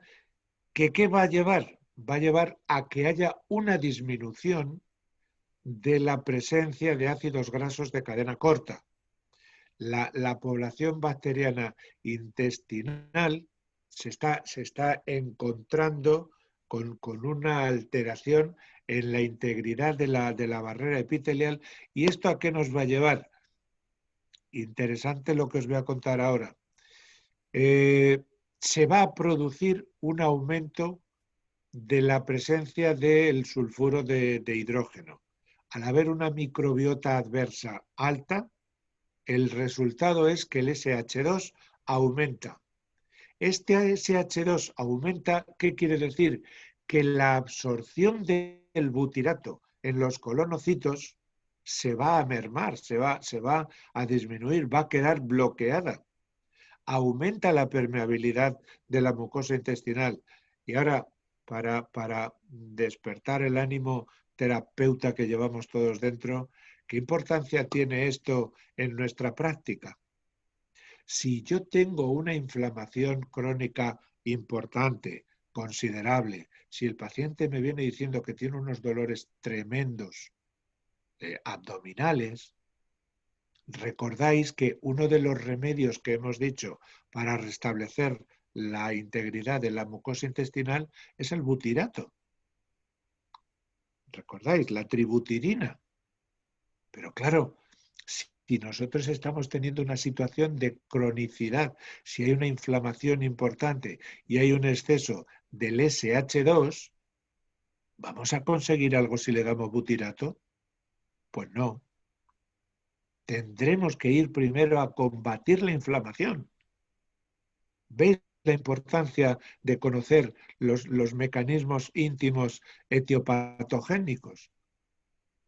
que ¿qué va a llevar? Va a llevar a que haya una disminución de la presencia de ácidos grasos de cadena corta. La población bacteriana intestinal se está encontrando con una alteración en la integridad de la barrera epitelial. ¿Y esto a qué nos va a llevar? Interesante lo que os voy a contar ahora. Se va a producir un aumento de la presencia del sulfuro de hidrógeno. Al haber una microbiota adversa alta, el resultado es que el SH2 aumenta. Este SH2 aumenta, ¿qué quiere decir? Que la absorción del butirato en los colonocitos se va a mermar, se va a disminuir, va a quedar bloqueada. Aumenta la permeabilidad de la mucosa intestinal. Y ahora, para despertar el ánimo terapeuta que llevamos todos dentro, ¿qué importancia tiene esto en nuestra práctica? Si yo tengo una inflamación crónica importante, considerable, si el paciente me viene diciendo que tiene unos dolores tremendos abdominales, recordáis que uno de los remedios que hemos dicho para restablecer la integridad de la mucosa intestinal es el butirato. ¿Recordáis? La tributirina. Pero claro, si nosotros estamos teniendo una situación de cronicidad, si hay una inflamación importante y hay un exceso del SH2, ¿vamos a conseguir algo si le damos butirato? Pues no. Tendremos que ir primero a combatir la inflamación. ¿Veis la importancia de conocer los mecanismos íntimos etiopatogénicos?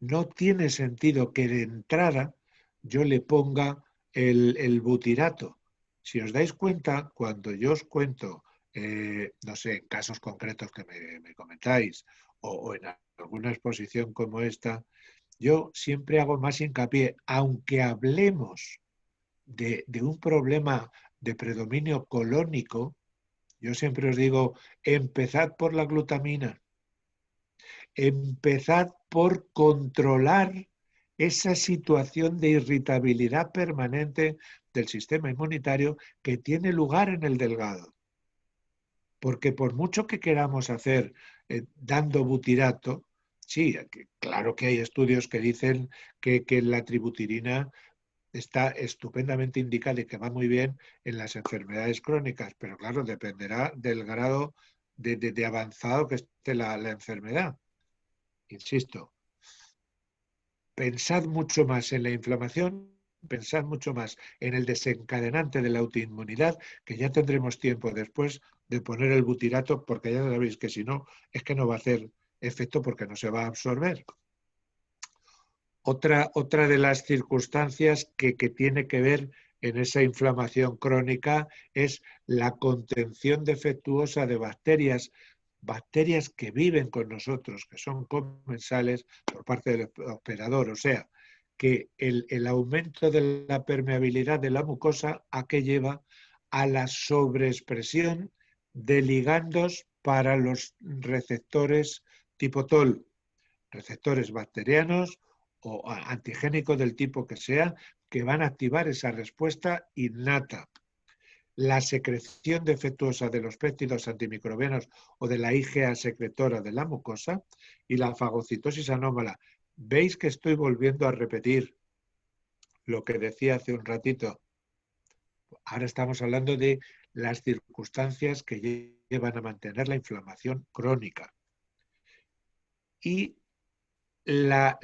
No tiene sentido que de entrada yo le ponga el butirato. Si os dais cuenta, cuando yo os cuento, no sé, casos concretos que me comentáis o en alguna exposición como esta, yo siempre hago más hincapié, aunque hablemos de un problema de predominio colónico, yo siempre os digo, empezad por la glutamina, empezad por controlar esa situación de irritabilidad permanente del sistema inmunitario que tiene lugar en el delgado. Porque por mucho que queramos hacer dando butirato, sí, claro que hay estudios que dicen que la tributirina está estupendamente indicada y que va muy bien en las enfermedades crónicas, pero claro, dependerá del grado de avanzado que esté la enfermedad. Insisto, pensad mucho más en la inflamación, pensad mucho más en el desencadenante de la autoinmunidad, que ya tendremos tiempo después de poner el butirato, porque ya sabéis que si no, es que no va a hacer efecto porque no se va a absorber. Otra de las circunstancias que tiene que ver en esa inflamación crónica es la contención defectuosa de bacterias que viven con nosotros, que son comensales por parte del hospedador. O sea, que el aumento de la permeabilidad de la mucosa, ¿a qué lleva? A la sobreexpresión de ligandos para los receptores tipo TOL, receptores bacterianos o antigénicos del tipo que sea, que van a activar esa respuesta innata. La secreción defectuosa de los péptidos antimicrobianos o de la IgA secretora de la mucosa y la fagocitosis anómala. Veis que estoy volviendo a repetir lo que decía hace un ratito. Ahora estamos hablando de las circunstancias que llevan a mantener la inflamación crónica. Y la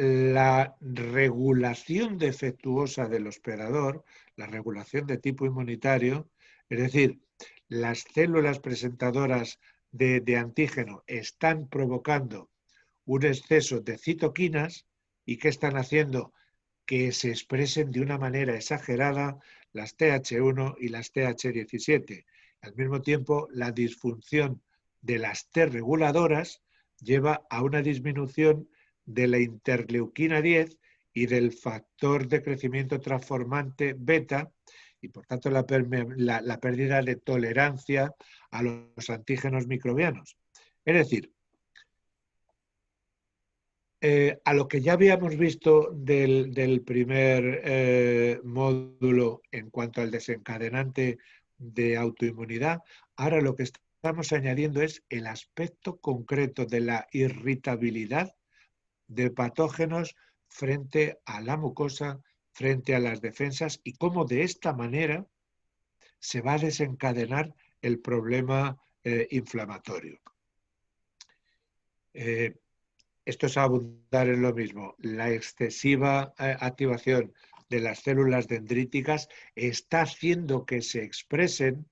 regulación defectuosa del hospedador, la regulación de tipo inmunitario, es decir, las células presentadoras de antígeno están provocando un exceso de citoquinas y que están haciendo que se expresen de una manera exagerada las TH1 y las TH17. Al mismo tiempo, la disfunción de las T reguladoras lleva a una disminución de la interleuquina 10 y del factor de crecimiento transformante beta, y por tanto la pérdida de tolerancia a los antígenos microbianos. Es decir, a lo que ya habíamos visto del primer módulo en cuanto al desencadenante de autoinmunidad, ahora lo que estamos añadiendo es el aspecto concreto de la irritabilidad de patógenos frente a la mucosa, frente a las defensas y cómo de esta manera se va a desencadenar el problema inflamatorio. esto es abundar en lo mismo. La excesiva activación de las células dendríticas está haciendo que se expresen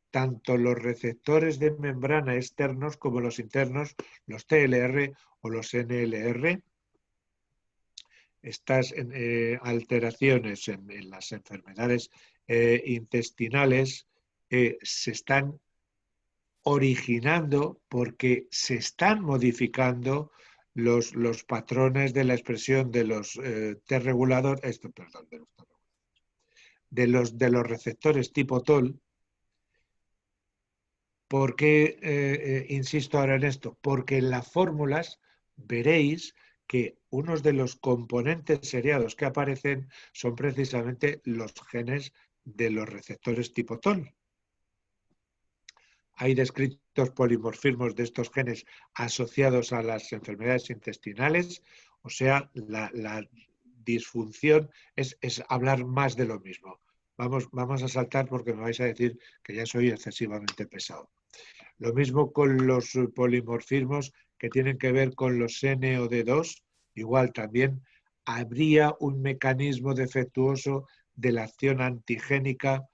tanto los receptores de membrana externos como los internos, los TLR o los NLR. Estas alteraciones en las enfermedades intestinales se están originando porque se están modificando los patrones de la expresión de los T reguladores, de los receptores tipo TOL. ¿Por qué insisto ahora en esto? Porque en las fórmulas veréis que unos de los componentes seriados que aparecen son precisamente los genes de los receptores tipo TOL. Hay descritos polimorfismos de estos genes asociados a las enfermedades intestinales, o sea, la disfunción es hablar más de lo mismo. Vamos a saltar porque me vais a decir que ya soy excesivamente pesado. Lo mismo con los polimorfismos que tienen que ver con los NOD2, igual también habría un mecanismo defectuoso de la acción antigénica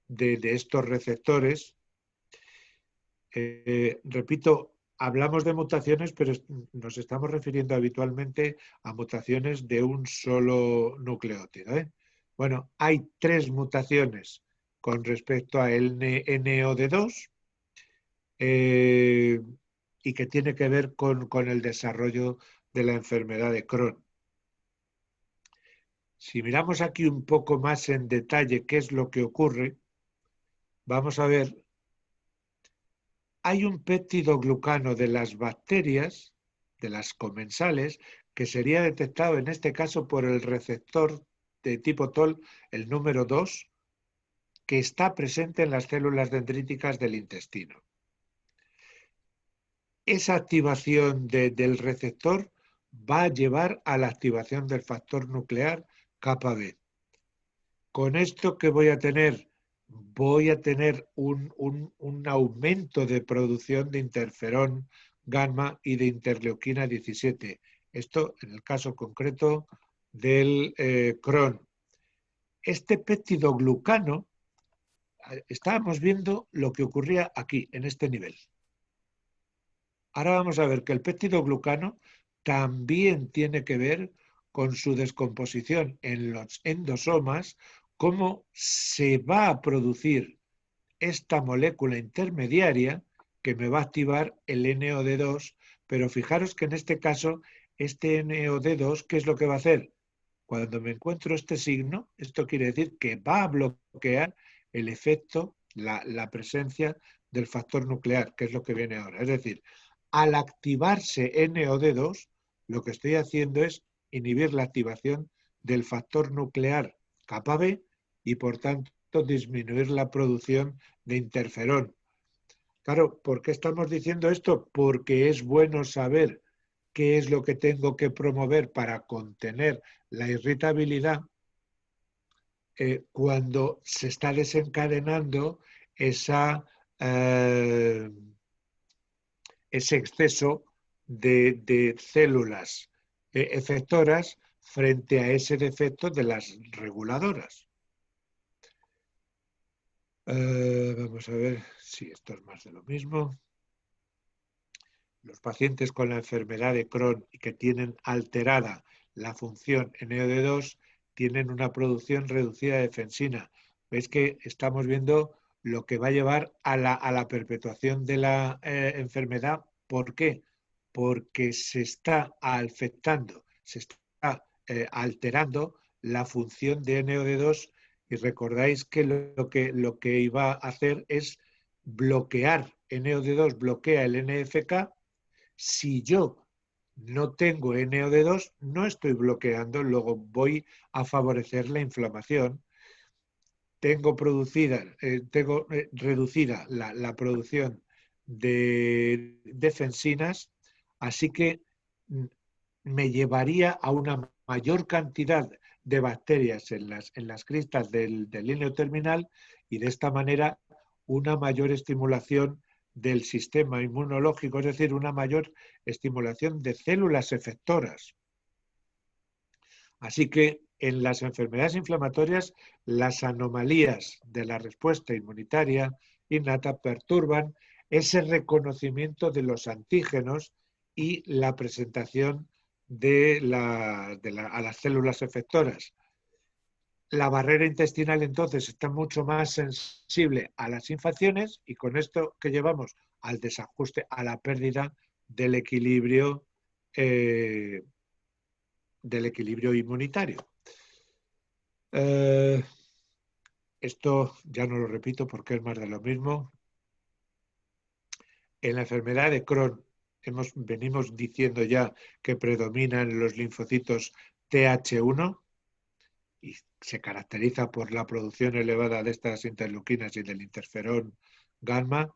de estos receptores. Repito, hablamos de mutaciones, pero nos estamos refiriendo habitualmente a mutaciones de un solo nucleótido. Bueno, hay 3 mutaciones con respecto a NOD2 y que tiene que ver con el desarrollo de la enfermedad de Crohn. Si miramos aquí un poco más en detalle qué es lo que ocurre, vamos a ver. Hay un peptidoglucano de las bacterias, de las comensales, que sería detectado en este caso por el receptor de tipo TOL, el número 2, que está presente en las células dendríticas del intestino. Esa activación del receptor va a llevar a la activación del factor nuclear kappa B. Con esto, ¿qué voy a tener? Voy a tener un aumento de producción de interferón gamma y de interleuquina 17. Esto en el caso concreto del Crohn. Este peptidoglucano, estábamos viendo lo que ocurría aquí, en este nivel. Ahora vamos a ver que el peptidoglucano también tiene que ver con su descomposición en los endosomas, cómo se va a producir esta molécula intermediaria que me va a activar el NOD2, pero fijaros que en este caso, este NOD2, ¿qué es lo que va a hacer? Cuando me encuentro este signo, esto quiere decir que va a bloquear el efecto, la presencia del factor nuclear, que es lo que viene ahora. Es decir, al activarse NOD2, lo que estoy haciendo es inhibir la activación del factor nuclear kappa B y por tanto disminuir la producción de interferón. Claro, ¿por qué estamos diciendo esto? Porque es bueno saber qué es lo que tengo que promover para contener la irritabilidad cuando se está desencadenando esa, ese exceso de células efectoras frente a ese defecto de las reguladoras. Vamos a ver si esto es más de lo mismo. Los pacientes con la enfermedad de Crohn y que tienen alterada la función NOD2 tienen una producción reducida de fensina. Veis que estamos viendo lo que va a llevar a la perpetuación de la enfermedad. ¿Por qué? Porque se está afectando, se está alterando la función de NOD2 y recordáis que lo que iba a hacer es bloquear, NOD2 bloquea el NFK. Si yo no tengo NOD2, no estoy bloqueando, luego voy a favorecer la inflamación. Tengo reducida la producción de fensinas, así que me llevaría a una mayor cantidad de bacterias en las cristas del hilo terminal y de esta manera una mayor estimulación del sistema inmunológico, es decir, una mayor estimulación de células efectoras. Así que en las enfermedades inflamatorias, las anomalías de la respuesta inmunitaria innata perturban ese reconocimiento de los antígenos y la presentación a las células efectoras. La barrera intestinal entonces está mucho más sensible a las infecciones y con esto que llevamos al desajuste, a la pérdida del equilibrio inmunitario. Esto ya no lo repito porque es más de lo mismo. En la enfermedad de Crohn venimos diciendo ya que predominan los linfocitos Th1 y se caracteriza por la producción elevada de estas interleuquinas y del interferón gamma.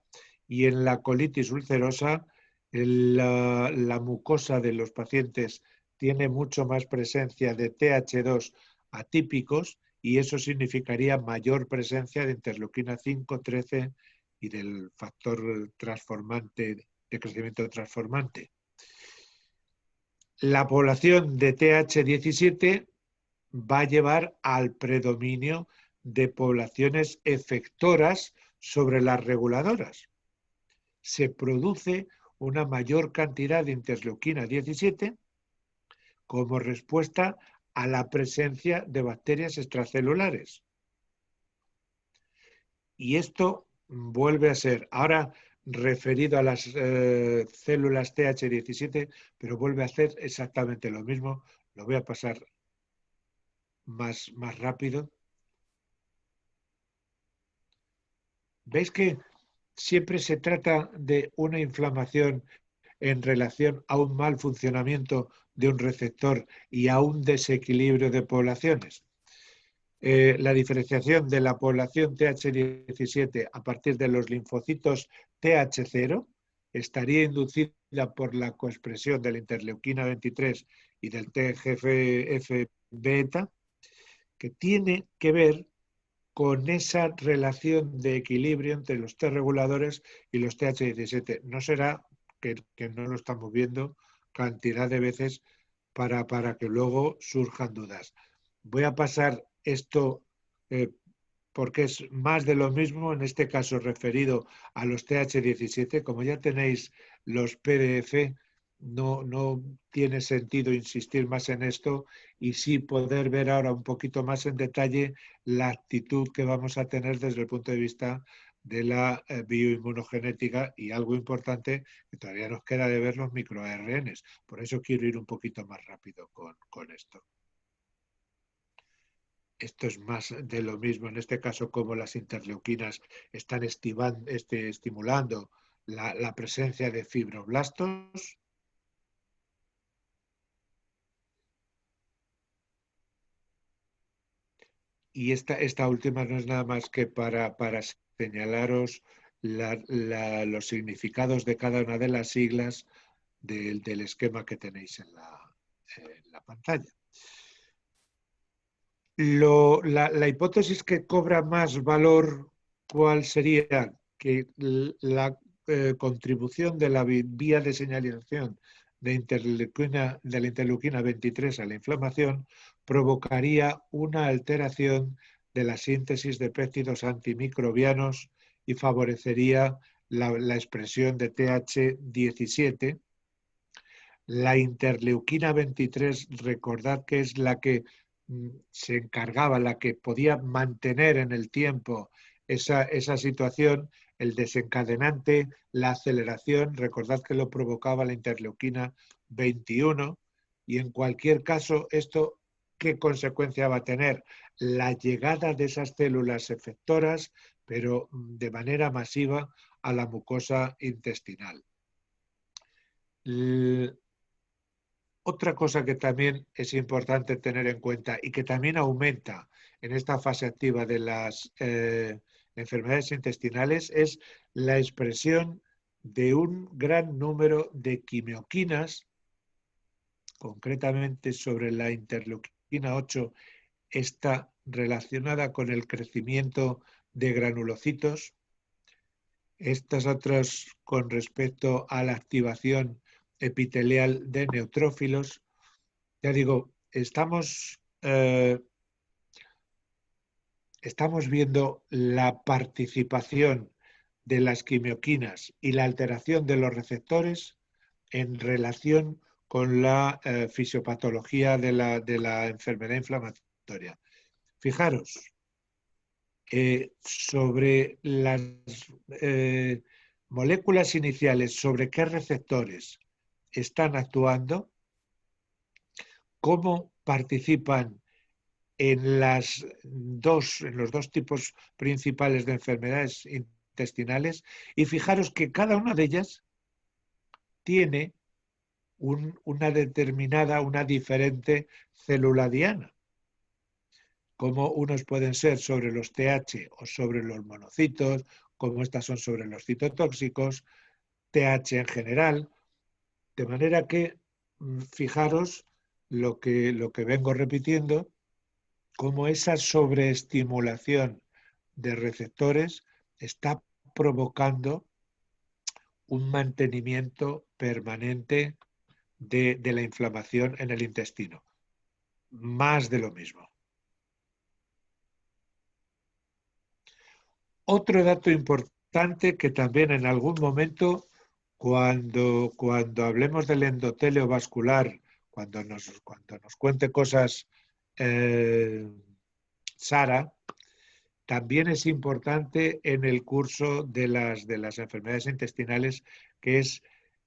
Y en la colitis ulcerosa, la mucosa de los pacientes tiene mucho más presencia de Th2 atípicos y eso significaría mayor presencia de interleuquina 5, 13 y del factor transformante, de crecimiento transformante. La población de Th17 va a llevar al predominio de poblaciones efectoras sobre las reguladoras. Se produce una mayor cantidad de interleuquina 17 como respuesta a la presencia de bacterias extracelulares. Y esto vuelve a ser, ahora referido a las células Th17, pero vuelve a hacer exactamente lo mismo. Lo voy a pasar más rápido. ¿Veis que siempre se trata de una inflamación en relación a un mal funcionamiento de un receptor y a un desequilibrio de poblaciones? La diferenciación de la población Th17 a partir de los linfocitos Th0 estaría inducida por la coexpresión de la interleuquina 23 y del TGF-beta, que tiene que ver con esa relación de equilibrio entre los T reguladores y los Th17. No será que no lo estamos viendo cantidad de veces para que luego surjan dudas. Voy a pasar esto porque es más de lo mismo, en este caso referido a los Th17. Como ya tenéis los PDF, no tiene sentido insistir más en esto y sí poder ver ahora un poquito más en detalle la actitud que vamos a tener desde el punto de vista de la bioinmunogenética y algo importante que todavía nos queda de ver los microARNs. Por eso quiero ir un poquito más rápido con esto. Esto es más de lo mismo, en este caso como las interleuquinas están estimulando la presencia de fibroblastos. Y esta última no es nada más que para señalaros los significados de cada una de las siglas del esquema que tenéis en la pantalla. La hipótesis que cobra más valor, ¿cuál sería? Que la contribución de la vía de señalización de la interleuquina 23 a la inflamación provocaría una alteración de la síntesis de péptidos antimicrobianos y favorecería la expresión de Th17. La interleuquina 23, recordad que es la que se encargaba, la que podía mantener en el tiempo esa situación, el desencadenante, la aceleración, recordad que lo provocaba la interleuquina 21, y en cualquier caso, esto, ¿qué consecuencia va a tener? La llegada de esas células efectoras, pero de manera masiva a la mucosa intestinal. Otra cosa que también es importante tener en cuenta y que también aumenta en esta fase activa de las enfermedades intestinales es la expresión de un gran número de quimioquinas, concretamente sobre la interleuquina 8, está relacionada con el crecimiento de granulocitos. Estas otras con respecto a la activación epitelial de neutrófilos. Ya digo, estamos viendo la participación de las quimioquinas y la alteración de los receptores en relación con la fisiopatología de la enfermedad inflamatoria. Fijaros, sobre las moléculas iniciales, sobre qué receptores están actuando, cómo participan en los dos tipos principales de enfermedades intestinales, y fijaros que cada una de ellas tiene una determinada, una diferente célula diana, como unos pueden ser sobre los TH o sobre los monocitos, como estas son sobre los citotóxicos, TH en general, de manera que fijaros lo que vengo repitiendo, como esa sobreestimulación de receptores está provocando un mantenimiento permanente de la inflamación en el intestino. Más de lo mismo. Otro dato importante que también en algún momento, cuando hablemos del endotelio vascular, cuando nos cuente cosas Sara, también es importante en el curso de las enfermedades intestinales, que es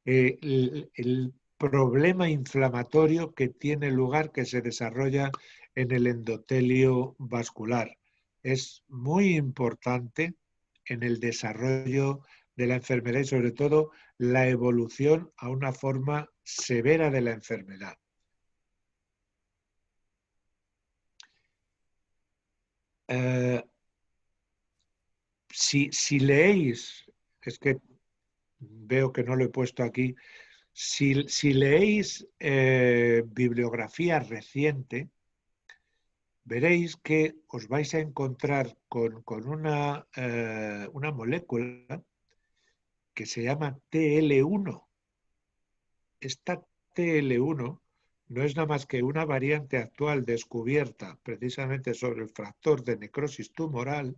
el problema inflamatorio que tiene lugar, que se desarrolla en el endotelio vascular. Es muy importante en el desarrollo de la enfermedad y sobre todo la evolución a una forma severa de la enfermedad. Si leéis, es que veo que no lo he puesto aquí, si leéis bibliografía reciente, veréis que os vais a encontrar con una molécula que se llama TL1. Esta TL1 no es nada más que una variante actual descubierta precisamente sobre el factor de necrosis tumoral,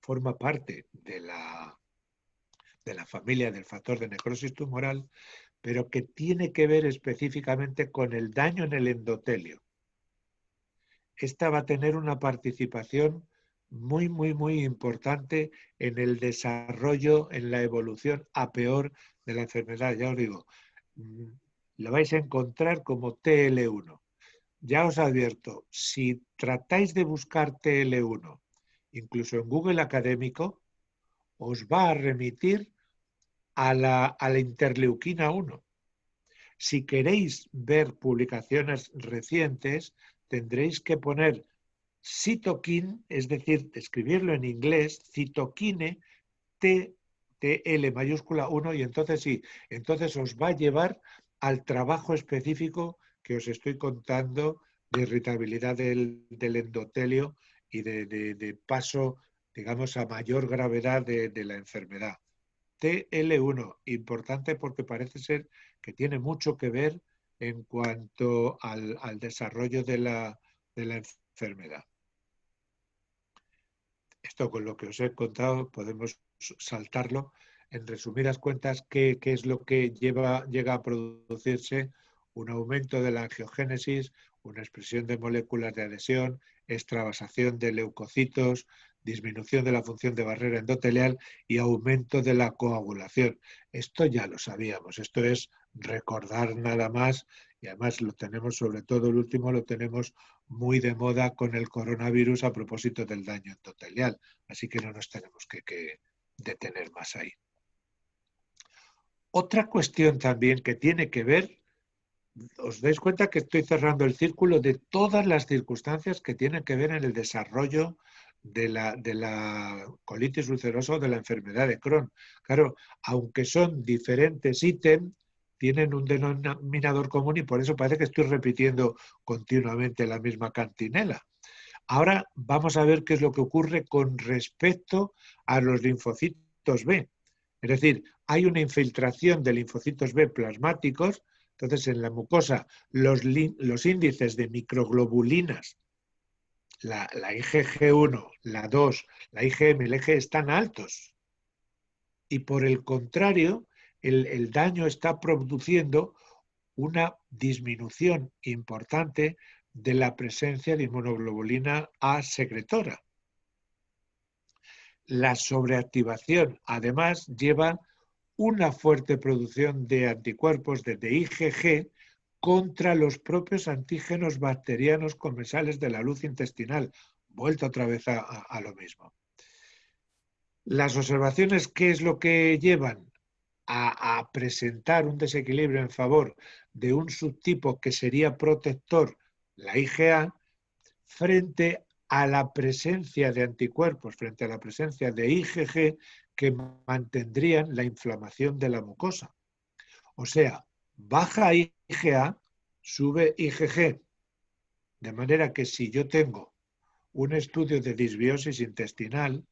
forma parte de la familia del factor de necrosis tumoral, pero que tiene que ver específicamente con el daño en el endotelio. Esta va a tener una participación muy, muy, muy importante en el desarrollo, en la evolución a peor de la enfermedad. Ya os digo, lo vais a encontrar como TL1. Ya os advierto, si tratáis de buscar TL1, incluso en Google Académico, os va a remitir a la interleuquina 1. Si queréis ver publicaciones recientes, tendréis que poner cytokine, es decir, escribirlo en inglés, cytokine, TL mayúscula 1, y entonces sí, entonces os va a llevar al trabajo específico que os estoy contando de irritabilidad del endotelio y de paso, digamos, a mayor gravedad de la enfermedad. TL1, importante porque parece ser que tiene mucho que ver en cuanto al desarrollo de la enfermedad. Esto con lo que os he contado podemos saltarlo. En resumidas cuentas, ¿qué es lo que llega a producirse? Un aumento de la angiogénesis, una expresión de moléculas de adhesión, extravasación de leucocitos, disminución de la función de barrera endotelial y aumento de la coagulación. Esto ya lo sabíamos, esto es recordar nada más, y además lo tenemos, sobre todo el último, lo tenemos muy de moda con el coronavirus a propósito del daño endotelial, así que no nos tenemos que detener más ahí. Otra cuestión también que tiene que ver, os dais cuenta que estoy cerrando el círculo de todas las circunstancias que tienen que ver en el desarrollo de la colitis ulcerosa o de la enfermedad de Crohn. Claro, aunque son diferentes ítems, tienen un denominador común y por eso parece que estoy repitiendo continuamente la misma cantinela. Ahora vamos a ver qué es lo que ocurre con respecto a los linfocitos B. Es decir, hay una infiltración de linfocitos B plasmáticos, entonces en la mucosa los índices de microglobulinas, la IgG1, la 2, la IgM, el IgE están altos. Y por el contrario, el daño está produciendo una disminución importante de la presencia de inmunoglobulina A secretora. La sobreactivación, además, lleva una fuerte producción de anticuerpos de IgG contra los propios antígenos bacterianos comensales de la luz intestinal. Vuelta otra vez a lo mismo. Las observaciones, ¿qué es lo que llevan? A presentar un desequilibrio en favor de un subtipo que sería protector, la IgA, frente a la presencia de anticuerpos, frente a la presencia de IgG que mantendrían la inflamación de la mucosa. O sea, baja IgA, sube IgG. De manera que si yo tengo un estudio de disbiosis intestinal,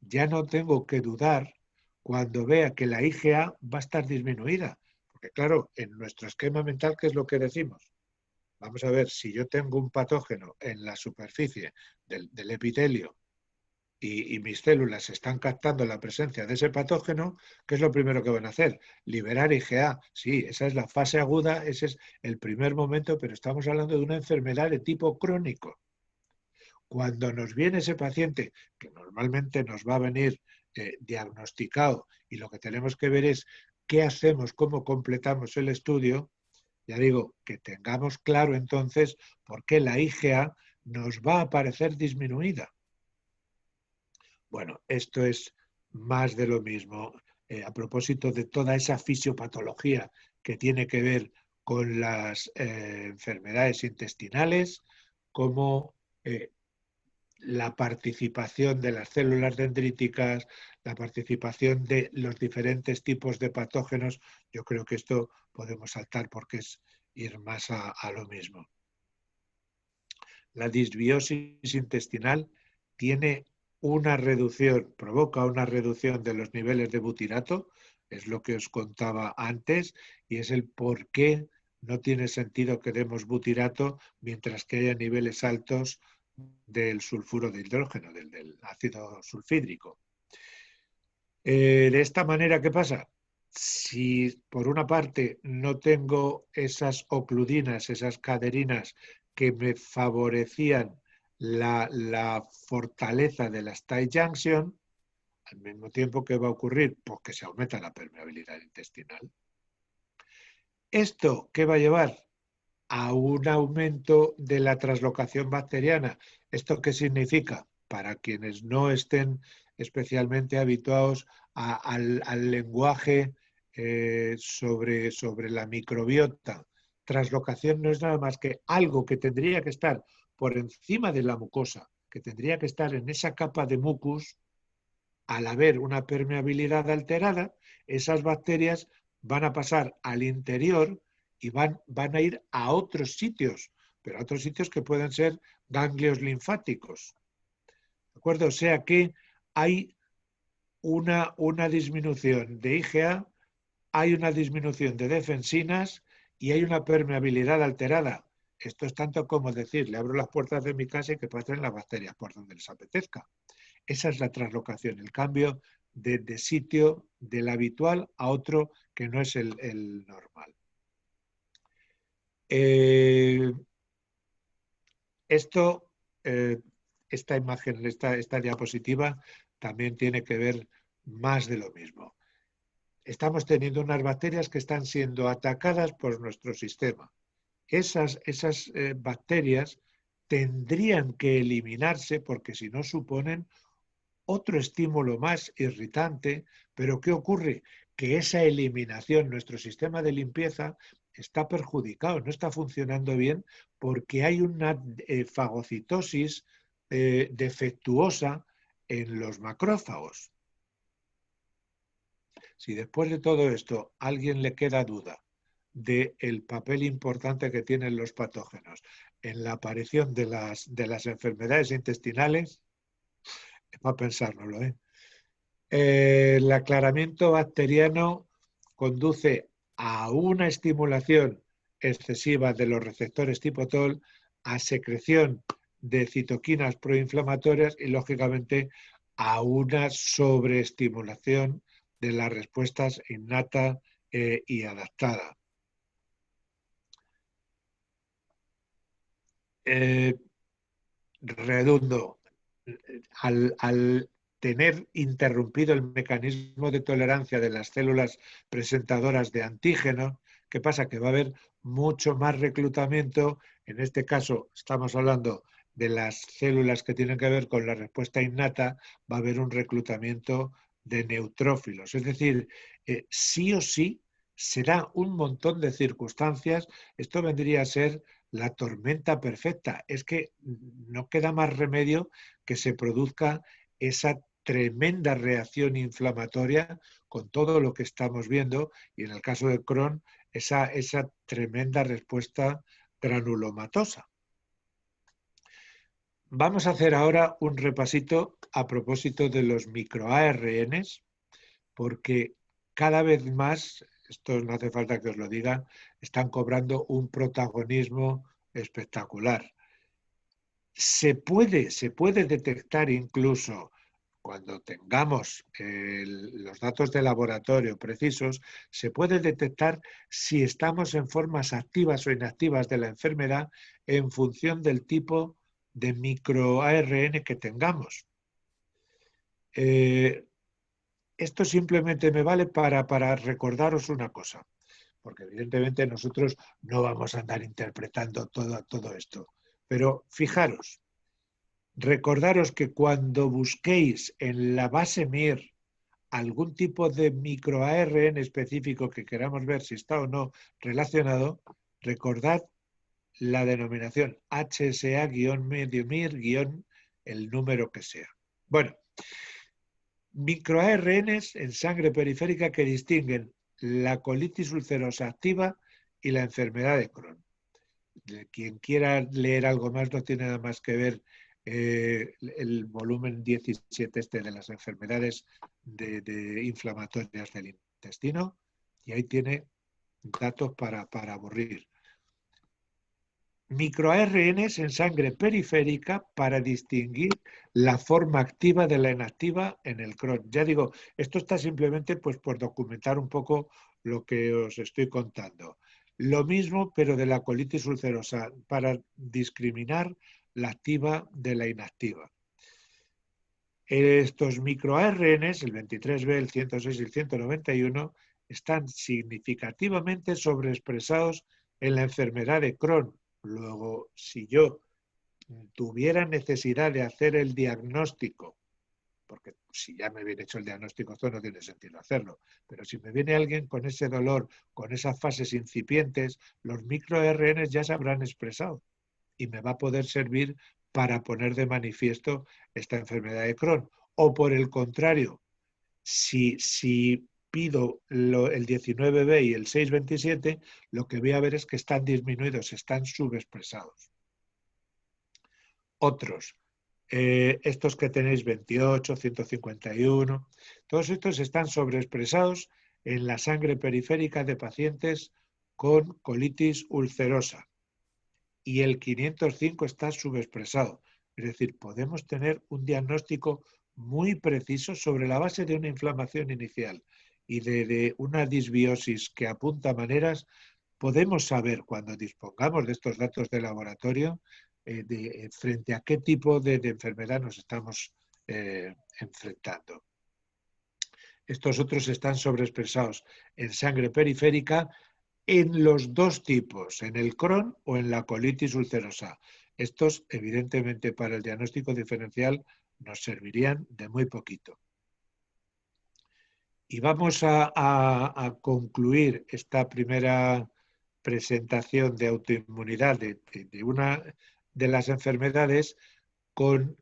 ya no tengo que dudar cuando vea que la IgA va a estar disminuida. Porque claro, en nuestro esquema mental, ¿qué es lo que decimos? Vamos a ver, si yo tengo un patógeno en la superficie del epitelio y mis células están captando la presencia de ese patógeno, ¿qué es lo primero que van a hacer? Liberar IgA. Sí, esa es la fase aguda, ese es el primer momento, pero estamos hablando de una enfermedad de tipo crónico. Cuando nos viene ese paciente, que normalmente nos va a venir diagnosticado, y lo que tenemos que ver es qué hacemos, cómo completamos el estudio, ya digo, que tengamos claro entonces por qué la IgA nos va a parecer disminuida. Bueno, esto es más de lo mismo. A propósito de toda esa fisiopatología que tiene que ver con las enfermedades intestinales, como la participación de las células dendríticas, la participación de los diferentes tipos de patógenos, yo creo que esto podemos saltar porque es ir más a lo mismo. La disbiosis intestinal tiene una reducción, provoca una reducción de los niveles de butirato, es lo que os contaba antes, y es el por qué no tiene sentido que demos butirato mientras que haya niveles altos del sulfuro de hidrógeno, del ácido sulfídrico. De esta manera, ¿qué pasa? Si por una parte no tengo esas ocludinas, esas caderinas que me favorecían la fortaleza de las tight junction, al mismo tiempo, ¿qué va a ocurrir? Pues que se aumenta la permeabilidad intestinal. ¿Esto qué va a llevar? A un aumento de la translocación bacteriana. ¿Esto qué significa? Para quienes no estén especialmente habituados al lenguaje sobre la microbiota. Translocación no es nada más que algo que tendría que estar por encima de la mucosa, que tendría que estar en esa capa de mucus. Al haber una permeabilidad alterada, esas bacterias van a pasar al interior y van a ir a otros sitios, pero a otros sitios que pueden ser ganglios linfáticos. ¿De acuerdo? O sea que hay una disminución de IgA, hay una disminución de defensinas y hay una permeabilidad alterada. Esto es tanto como decir, le abro las puertas de mi casa y que pasen las bacterias por donde les apetezca. Esa es la translocación, el cambio de sitio del habitual a otro que no es el normal. Esta imagen, esta diapositiva también tiene que ver más de lo mismo. Estamos teniendo unas bacterias que están siendo atacadas por nuestro sistema. Esas bacterias tendrían que eliminarse porque si no suponen otro estímulo más irritante, pero ¿qué ocurre? Que esa eliminación, nuestro sistema de limpieza está perjudicado, no está funcionando bien porque hay una fagocitosis defectuosa en los macrófagos. Si después de todo esto a alguien le queda duda del papel importante que tienen los patógenos en la aparición de las enfermedades intestinales, es para pensárnoslo, ¿eh? El aclaramiento bacteriano conduce a una estimulación excesiva de los receptores tipo TOL, a secreción de citoquinas proinflamatorias y, lógicamente, a una sobreestimulación de las respuestas innata y adaptada. Redundo, al tener interrumpido el mecanismo de tolerancia de las células presentadoras de antígeno, ¿qué pasa? Que va a haber mucho más reclutamiento. En este caso estamos hablando de las células que tienen que ver con la respuesta innata, va a haber un reclutamiento de neutrófilos. Es decir, sí o sí será un montón de circunstancias. Esto vendría a ser la tormenta perfecta. Es que no queda más remedio que se produzca esa tremenda reacción inflamatoria con todo lo que estamos viendo, y en el caso de Crohn, esa tremenda respuesta granulomatosa. Vamos a hacer ahora un repasito a propósito de los microARNs, porque cada vez más, esto no hace falta que os lo diga, están cobrando un protagonismo espectacular. Se puede detectar incluso cuando tengamos los datos de laboratorio precisos, se puede detectar si estamos en formas activas o inactivas de la enfermedad en función del tipo de microARN que tengamos. Esto simplemente me vale para recordaros una cosa, porque evidentemente nosotros no vamos a andar interpretando todo esto. Pero fijaros, recordaros que cuando busquéis en la base MIR algún tipo de microARN específico que queramos ver si está o no relacionado, recordad la denominación HSA-medio-MIR- el número que sea. Bueno, microARNs en sangre periférica que distinguen la colitis ulcerosa activa y la enfermedad de Crohn. Quien quiera leer algo más no tiene nada más que ver el volumen 17 de las enfermedades inflamatorias del intestino, y ahí tiene datos para aburrir. MicroARNs en sangre periférica para distinguir la forma activa de la inactiva en el Crohn. Ya digo, esto está simplemente pues, por documentar un poco lo que os estoy contando. Lo mismo, pero de la colitis ulcerosa, para discriminar la activa de la inactiva. Estos microARNs, el 23B, el 106 y el 191, están significativamente sobreexpresados en la enfermedad de Crohn. Luego, si yo tuviera necesidad de hacer el diagnóstico, porque si ya me viene hecho el diagnóstico, esto no tiene sentido hacerlo, pero si me viene alguien con ese dolor, con esas fases incipientes, los microARNs ya se habrán expresado y me va a poder servir para poner de manifiesto esta enfermedad de Crohn. O por el contrario, si pido el 19B y el 627, lo que voy a ver es que están disminuidos, están subexpresados. Otros, estos que tenéis 28, 151, todos estos están sobreexpresados en la sangre periférica de pacientes con colitis ulcerosa, y el 505 está subexpresado. Es decir, podemos tener un diagnóstico muy preciso sobre la base de una inflamación inicial y de una disbiosis que apunta maneras. Podemos saber, cuando dispongamos de estos datos de laboratorio, frente a qué tipo de enfermedad nos estamos enfrentando. Estos otros están sobreexpresados en sangre periférica en los dos tipos, en el Crohn o en la colitis ulcerosa. Estos, evidentemente, para el diagnóstico diferencial nos servirían de muy poquito. Y vamos a concluir esta primera presentación de autoinmunidad de una de las enfermedades con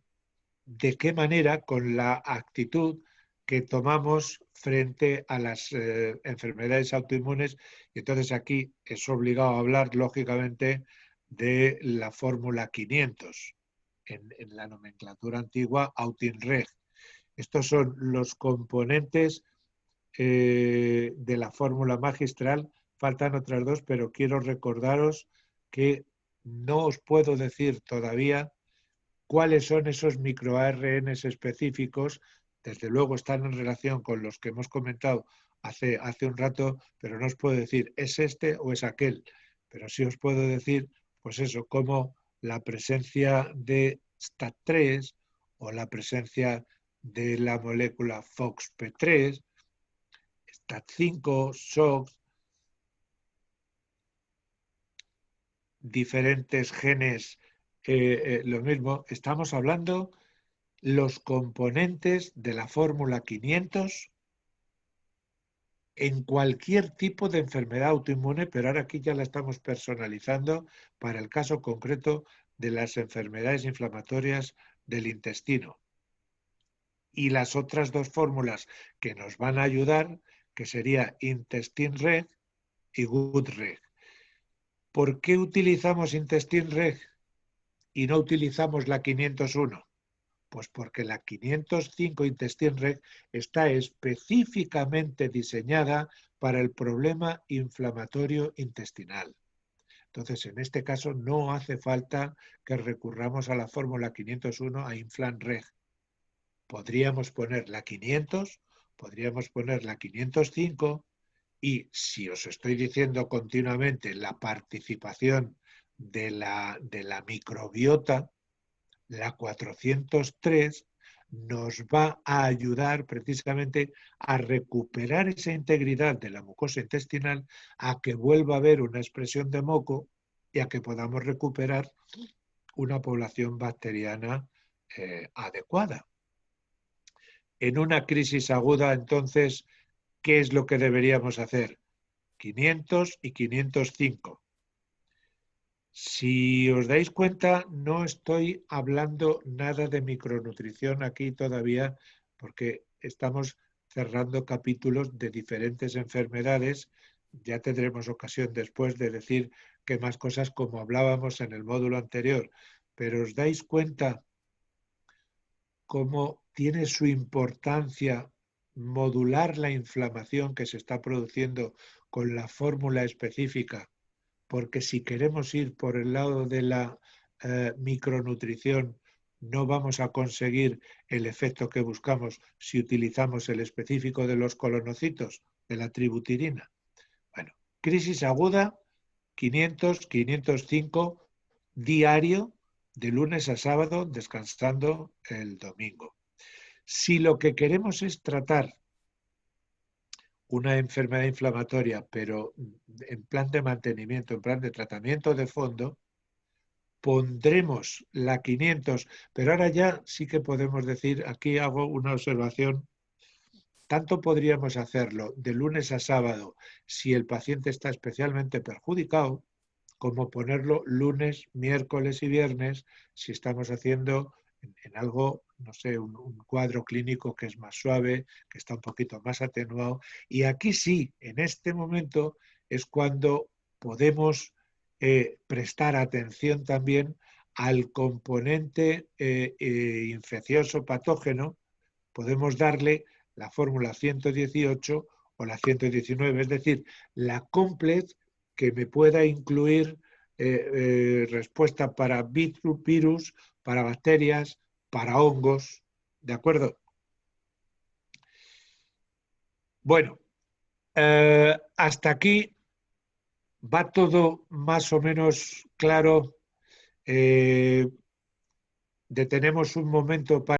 de qué manera, con la actitud que tomamos frente a las enfermedades autoinmunes. Y entonces aquí es obligado a hablar, lógicamente, de la fórmula 500, en la nomenclatura antigua Autinreg. Estos son los componentes de la fórmula magistral. Faltan otras dos, pero quiero recordaros que no os puedo decir todavía cuáles son esos microARNs específicos. Desde luego están en relación con los que hemos comentado hace un rato, pero no os puedo decir es este o es aquel. Pero sí os puedo decir, pues eso, como la presencia de STAT3 o la presencia de la molécula FOXP3, STAT5, SOX, diferentes genes, lo mismo. Estamos hablando los componentes de la fórmula 500 en cualquier tipo de enfermedad autoinmune, pero ahora aquí ya la estamos personalizando para el caso concreto de las enfermedades inflamatorias del intestino. Y las otras dos fórmulas que nos van a ayudar, que sería IntestinReg y GoodReg. ¿Por qué utilizamos IntestinReg y no utilizamos la 501? Pues porque la 505 IntestinReg está específicamente diseñada para el problema inflamatorio intestinal. Entonces, en este caso no hace falta que recurramos a la fórmula 501 a InflamReg. Podríamos poner la 500, podríamos poner la 505 y si os estoy diciendo continuamente la participación de la microbiota, la 403 nos va a ayudar precisamente a recuperar esa integridad de la mucosa intestinal, a que vuelva a haber una expresión de moco y a que podamos recuperar una población bacteriana adecuada. En una crisis aguda, entonces, ¿qué es lo que deberíamos hacer? 500 y 505. Si os dais cuenta, no estoy hablando nada de micronutrición aquí todavía, porque estamos cerrando capítulos de diferentes enfermedades. Ya tendremos ocasión después de decir que más cosas, como hablábamos en el módulo anterior. Pero os dais cuenta cómo tiene su importancia modular la inflamación que se está produciendo con la fórmula específica, porque si queremos ir por el lado de la micronutrición, no vamos a conseguir el efecto que buscamos si utilizamos el específico de los colonocitos, de la tributirina. Bueno, crisis aguda, 500, 505, diario, de lunes a sábado, descansando el domingo. Si lo que queremos es tratar una enfermedad inflamatoria, pero en plan de mantenimiento, en plan de tratamiento de fondo, pondremos la 500, pero ahora ya sí que podemos decir, aquí hago una observación, tanto podríamos hacerlo de lunes a sábado si el paciente está especialmente perjudicado, como ponerlo lunes, miércoles y viernes si estamos haciendo en algo, no sé, un cuadro clínico que es más suave, que está un poquito más atenuado. Y aquí sí, en este momento es cuando podemos prestar atención también al componente infeccioso patógeno. Podemos darle la fórmula 118 o la 119, es decir, la complex que me pueda incluir respuesta para virus, para bacterias, para hongos, ¿de acuerdo? Bueno, hasta aquí va todo más o menos claro. Detenemos un momento para